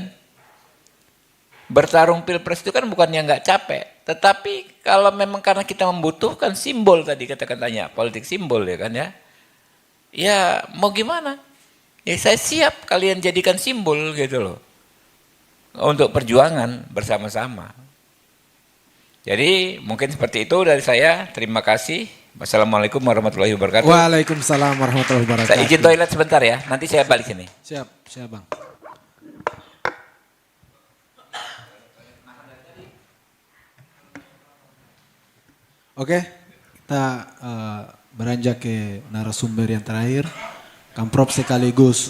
Bertarung pilpres itu kan bukannya nggak capek, tetapi kalau memang karena kita membutuhkan simbol tadi kata-katanya, politik simbol ya kan ya. Ya mau gimana? Ya saya siap kalian jadikan simbol gitu loh. Untuk perjuangan bersama-sama. Jadi mungkin seperti itu dari saya. Terima kasih. Wassalamualaikum warahmatullahi wabarakatuh. Waalaikumsalam warahmatullahi wabarakatuh. Saya izin toilet sebentar ya, nanti saya balik sini. Siap Bang. Oke, kita beranjak ke narasumber yang terakhir. Kamprop sekaligus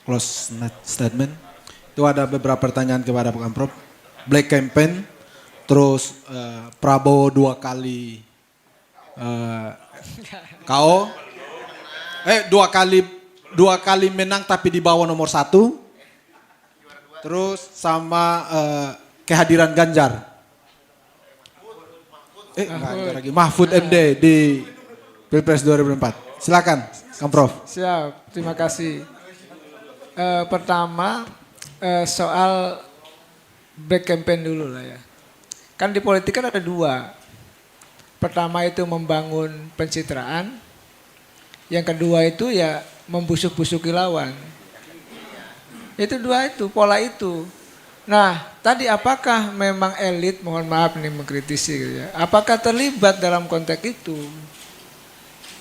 close statement. Itu ada beberapa pertanyaan kepada Pak Kamprop. Black campaign, terus Prabowo 2 kali KO. 2 kali menang tapi di bawah nomor 1. Terus sama kehadiran Ganjar. Ganjar lagi. Mahfud MD di Pilpres 2004. Silakan, Kamprov. Siap, terima kasih. Pertama soal back campaign dulu lah ya. Kan di politik kan ada 2. Pertama itu membangun pencitraan. Yang kedua itu ya membusuk-busuki lawan. Itu 2 itu, pola itu. Nah, tadi apakah memang elit, mohon maaf nih mengkritisi gitu ya, apakah terlibat dalam konteks itu?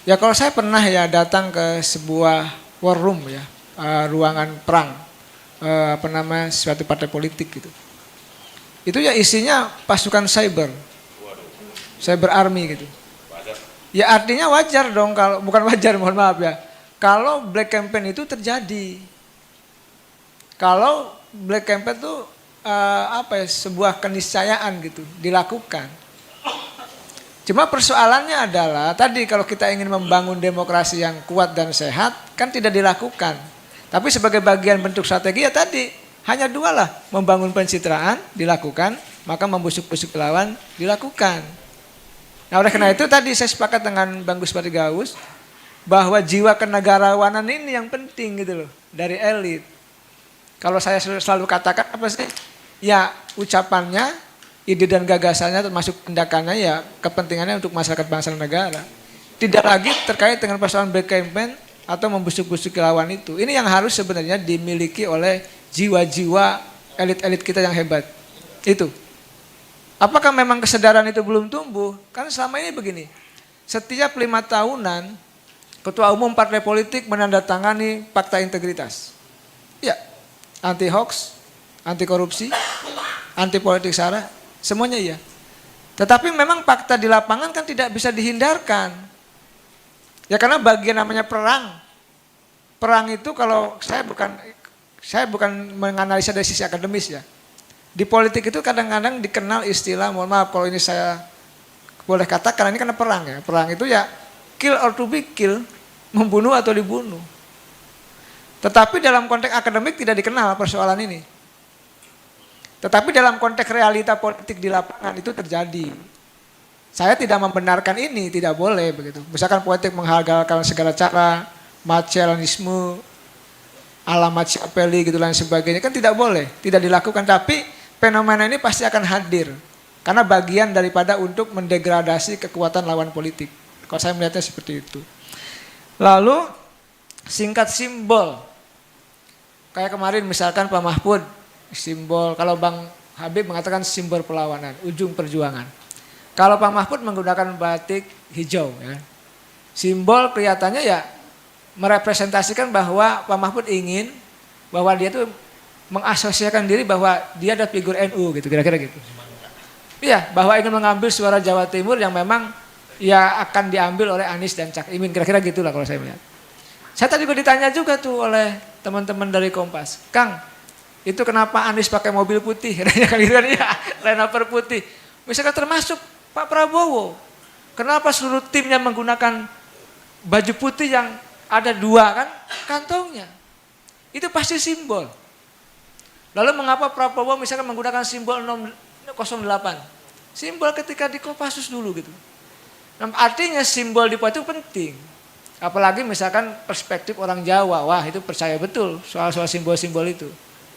Ya kalau saya pernah ya datang ke sebuah war room ya, ruangan perang, suatu partai politik gitu. Itu ya isinya pasukan cyber army gitu. Ya artinya wajar dong kalau, bukan wajar mohon maaf ya, kalau black campaign itu terjadi. Kalau black campaign itu sebuah keniscayaan gitu dilakukan. Cuma persoalannya adalah tadi kalau kita ingin membangun demokrasi yang kuat dan sehat kan tidak dilakukan. Tapi sebagai bagian bentuk strategi ya tadi hanya 2 lah, membangun pencitraan dilakukan, maka membusuk-busuk lawan dilakukan. Nah oleh karena itu tadi saya sepakat dengan Bang Gus Pardigaus bahwa jiwa kenegarawanan ini yang penting gitu loh dari elit. Kalau saya selalu katakan apa sih? Ya ucapannya, ide dan gagasannya termasuk tindakannya ya kepentingannya untuk masyarakat bangsa dan negara. Tidak lagi terkait dengan persoalan black campaign atau membusuk-busuki lawan itu. Ini yang harus sebenarnya dimiliki oleh jiwa-jiwa elit-elit kita yang hebat. Itu. Apakah memang kesadaran itu belum tumbuh? Kan selama ini begini, setiap 5 tahunan ketua umum partai politik menandatangani fakta integritas. Ya, anti hoax, anti korupsi, anti politik sara, semuanya iya. Tetapi memang fakta di lapangan kan tidak bisa dihindarkan. Ya karena bagian namanya perang. Perang itu kalau saya bukan menganalisa dari sisi akademis ya. Di politik itu kadang-kadang dikenal istilah, mohon maaf kalau ini saya boleh katakan, ini karena perang ya. Perang itu ya kill or to be kill, membunuh atau dibunuh. Tetapi dalam konteks akademik tidak dikenal persoalan ini. Tetapi dalam konteks realita politik di lapangan itu terjadi. Saya tidak membenarkan ini, tidak boleh begitu. Misalkan politik menghalalkan segala cara, Machiavellianisme, ala Machiavelli gitu lain sebagainya kan tidak boleh, tidak dilakukan. Tapi fenomena ini pasti akan hadir karena bagian daripada untuk mendegradasi kekuatan lawan politik. Kalau saya melihatnya seperti itu. Lalu singkat simbol, kayak kemarin misalkan Pak Mahfud simbol, kalau Bang Habib mengatakan simbol perlawanan, ujung perjuangan. Kalau Pak Mahfud menggunakan batik hijau, ya. Simbol kelihatannya ya merepresentasikan bahwa Pak Mahfud ingin bahwa dia tuh mengasosiasikan diri bahwa dia ada figur NU gitu, kira-kira gitu. Iya, bahwa ingin mengambil suara Jawa Timur yang memang ya akan diambil oleh Anies dan Cak Imin, kira-kira gitulah kalau saya melihat. Saya tadi juga ditanya juga tuh oleh teman-teman dari Kompas, Kang, Itu kenapa Anies pakai mobil putih? Kan gitu kan ya, Land Rover putih. Misalkan termasuk Pak Prabowo. Kenapa seluruh timnya menggunakan baju putih yang ada 2 kan kantongnya? Itu pasti simbol. Lalu mengapa Prabowo misalkan menggunakan simbol 08? Simbol ketika di Kopassus dulu gitu. Nah, artinya simbol di itu penting. Apalagi misalkan perspektif orang Jawa, wah itu percaya betul soal simbol-simbol itu.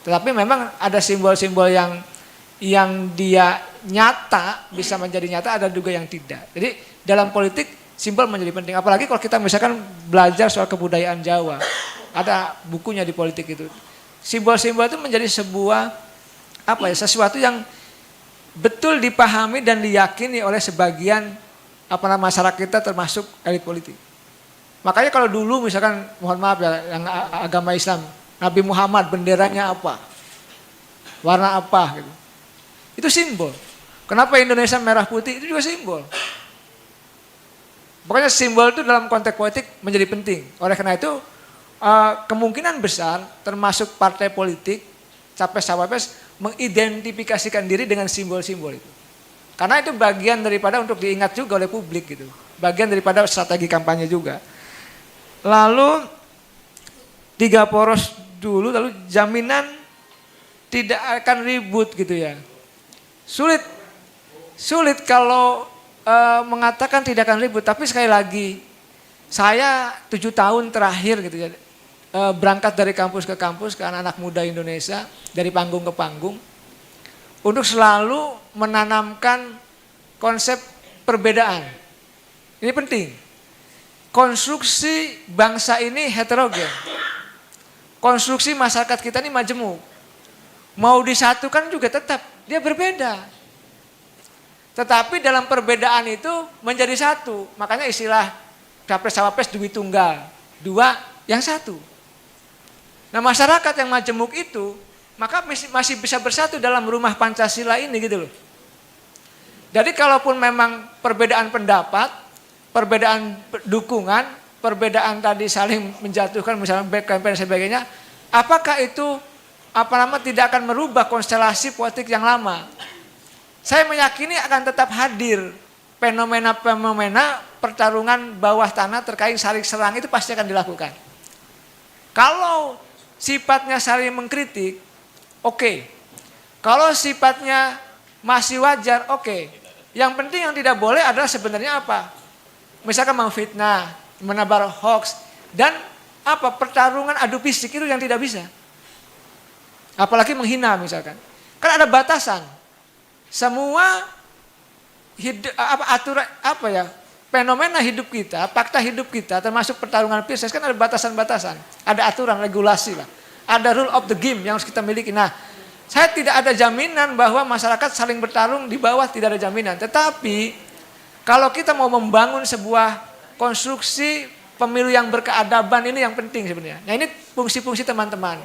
Tetapi memang ada simbol-simbol yang dia nyata, bisa menjadi nyata, ada juga yang tidak. Jadi dalam politik simbol menjadi penting. Apalagi kalau kita misalkan belajar soal kebudayaan Jawa. Ada bukunya di politik itu. Simbol-simbol itu menjadi sebuah sesuatu yang betul dipahami dan diyakini oleh sebagian masyarakat kita termasuk elit politik. Makanya kalau dulu misalkan mohon maaf ya yang agama Islam, Nabi Muhammad benderanya apa? Warna apa gitu. Itu simbol. Kenapa Indonesia merah putih? Itu juga simbol. Pokoknya simbol itu dalam konteks politik menjadi penting. Oleh karena itu kemungkinan besar termasuk partai politik, capres-cawapres mengidentifikasikan diri dengan simbol-simbol itu. Karena itu bagian daripada untuk diingat juga oleh publik gitu. Bagian daripada strategi kampanye juga. Lalu 3 poros dulu, lalu jaminan tidak akan ribut gitu ya. Sulit kalau mengatakan tidak akan ribut, tapi sekali lagi saya 7 tahun terakhir gitu ya, berangkat dari kampus ke kampus ke anak-anak muda Indonesia, dari panggung ke panggung, untuk selalu menanamkan konsep perbedaan. Ini penting. Konstruksi bangsa ini heterogen. Konstruksi masyarakat kita ini majemuk. Mau disatukan juga tetap, dia berbeda. Tetapi dalam perbedaan itu menjadi satu. Makanya istilah capres-cawapres duit tunggal. 2 yang 1. Nah masyarakat yang majemuk itu, maka masih bisa bersatu dalam rumah Pancasila ini gitu loh. Jadi kalaupun memang perbedaan pendapat, perbedaan dukungan, perbedaan tadi saling menjatuhkan misalnya back campaign dan sebagainya, apakah itu tidak akan merubah konstelasi politik yang lama? Saya meyakini akan tetap hadir fenomena-fenomena pertarungan bawah tanah terkait saling serang itu pasti akan dilakukan. Kalau sifatnya saling mengkritik, oke. Kalau sifatnya masih wajar, oke. Yang penting yang tidak boleh adalah sebenarnya apa? Misalkan memfitnah, menebar hoax, dan pertarungan adu fisik itu yang tidak bisa. Apalagi menghina misalkan. Kan ada batasan. Semua fenomena hidup kita, fakta hidup kita, termasuk pertarungan pilpres kan ada batasan-batasan, ada aturan, regulasi lah, ada rule of the game yang harus kita miliki. Nah, saya tidak ada jaminan bahwa masyarakat saling bertarung di bawah, tidak ada jaminan. Tetapi kalau kita mau membangun sebuah konstruksi pemilu yang berkeadaban ini yang penting sebenarnya. Nah ini fungsi-fungsi teman-teman,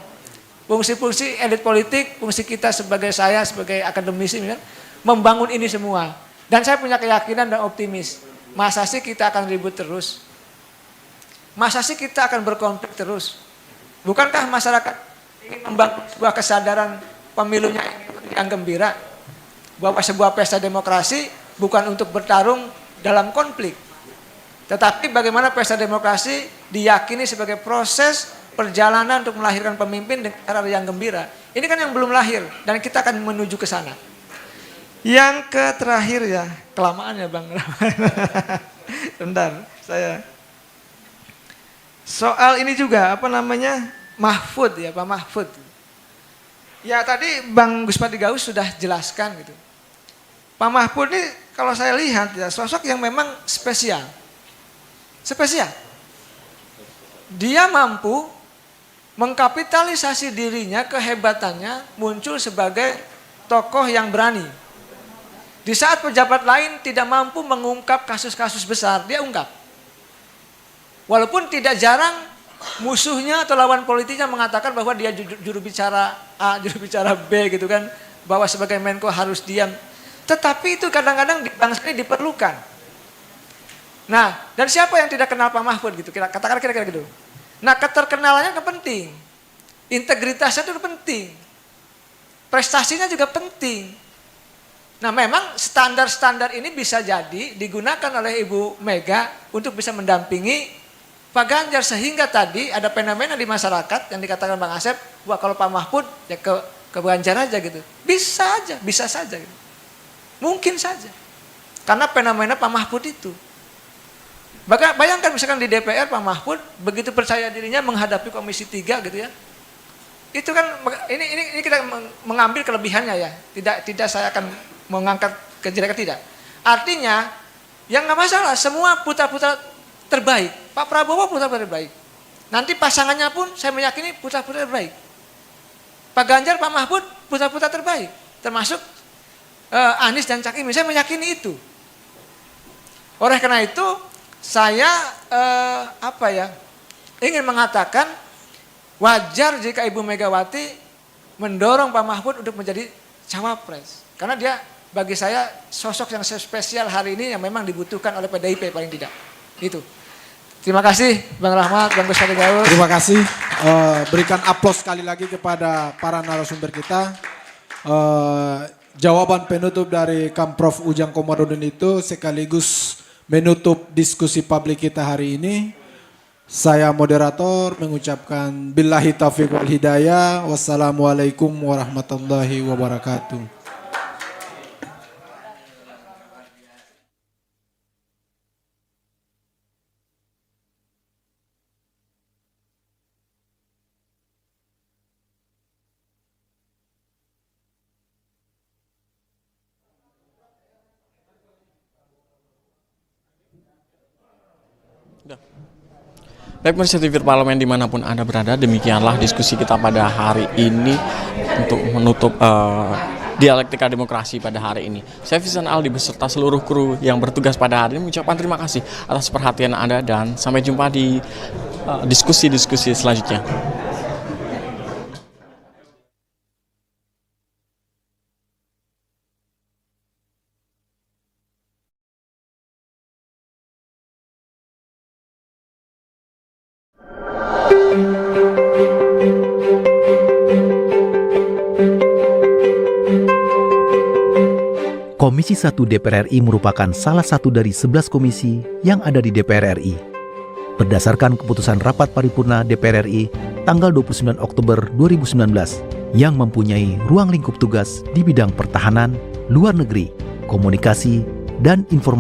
fungsi-fungsi elit politik, fungsi kita sebagai saya sebagai akademisi kan, membangun ini semua. Dan saya punya keyakinan dan optimis. Masa sih kita akan ribut terus? Masa sih kita akan berkonflik terus? Bukankah masyarakat ingin membangun sebuah kesadaran pemilunya yang gembira? Bahwa sebuah pesta demokrasi bukan untuk bertarung dalam konflik. Tetapi bagaimana pesta demokrasi diyakini sebagai proses perjalanan untuk melahirkan pemimpin dengan cara yang gembira. Ini kan yang belum lahir dan kita akan menuju ke sana. Yang terakhir ya, kelamaan ya Bang. Bentar, saya. Soal ini juga Mahfud ya, Pak Mahfud. Ya tadi Bang Gus Padigaus sudah jelaskan gitu. Pak Mahfud ini kalau saya lihat ya sosok yang memang spesial. Spesial. Dia mampu mengkapitalisasi dirinya, kehebatannya muncul sebagai tokoh yang berani. Di saat pejabat lain tidak mampu mengungkap kasus-kasus besar, dia ungkap. Walaupun tidak jarang musuhnya atau lawan politiknya mengatakan bahwa dia juru bicara A, juru bicara B gitu kan, bahwa sebagai Menko harus diam. Tetapi itu kadang-kadang di bangsa ini diperlukan. Nah, dan siapa yang tidak kenal Pak Mahfud gitu? Katakan kira-kira gitu. Nah, keterkenalannya itu penting. Integritasnya itu penting. prestasinya juga penting. Nah memang standar-standar ini bisa jadi digunakan oleh Ibu Mega untuk bisa mendampingi Pak Ganjar, sehingga tadi ada fenomena di masyarakat yang dikatakan Bang Asep, wah kalau Pak Mahfud ya ke Ganjar aja gitu. Bisa saja gitu. Mungkin saja. Karena fenomena Pak Mahfud itu. Bayangkan misalkan di DPR Pak Mahfud begitu percaya dirinya menghadapi Komisi 3 gitu ya. Itu kan ini kita mengambil kelebihannya ya. Tidak saya akan mengangkat kejelekan, tidak. Artinya yang nggak masalah, semua putra-putra terbaik. Pak Prabowo putra-putra terbaik. Nanti pasangannya pun saya meyakini putra-putra terbaik. Pak Ganjar, Pak Mahfud putra-putra terbaik. Termasuk Anies dan Cak Imin, saya meyakini itu. Oleh karena itu saya ingin mengatakan wajar jika Ibu Megawati mendorong Pak Mahfud untuk menjadi cawapres. Karena dia bagi saya sosok yang spesial hari ini yang memang dibutuhkan oleh PDIP paling tidak. Itu. Terima kasih Bang Rahmat, Bang Gus Gaus. Terima kasih. Berikan aplaus sekali lagi kepada para narasumber kita. Jawaban penutup dari Kamprof Ujang Komarudin itu sekaligus menutup diskusi publik kita hari ini. Saya moderator mengucapkan billahi taufiq wal hidayah. Wassalamualaikum warahmatullahi wabarakatuh. Baik pemirsa TV Parlemen dimanapun Anda berada, demikianlah diskusi kita pada hari ini untuk menutup dialektika demokrasi pada hari ini. Saya Vincent Aldi beserta seluruh kru yang bertugas pada hari ini mengucapkan terima kasih atas perhatian Anda dan sampai jumpa di diskusi-diskusi selanjutnya. Komisi 1 DPR RI merupakan salah satu dari 11 komisi yang ada di DPR RI. Berdasarkan keputusan Rapat Paripurna DPR RI tanggal 29 Oktober 2019 yang mempunyai ruang lingkup tugas di bidang pertahanan, luar negeri, komunikasi, dan informasi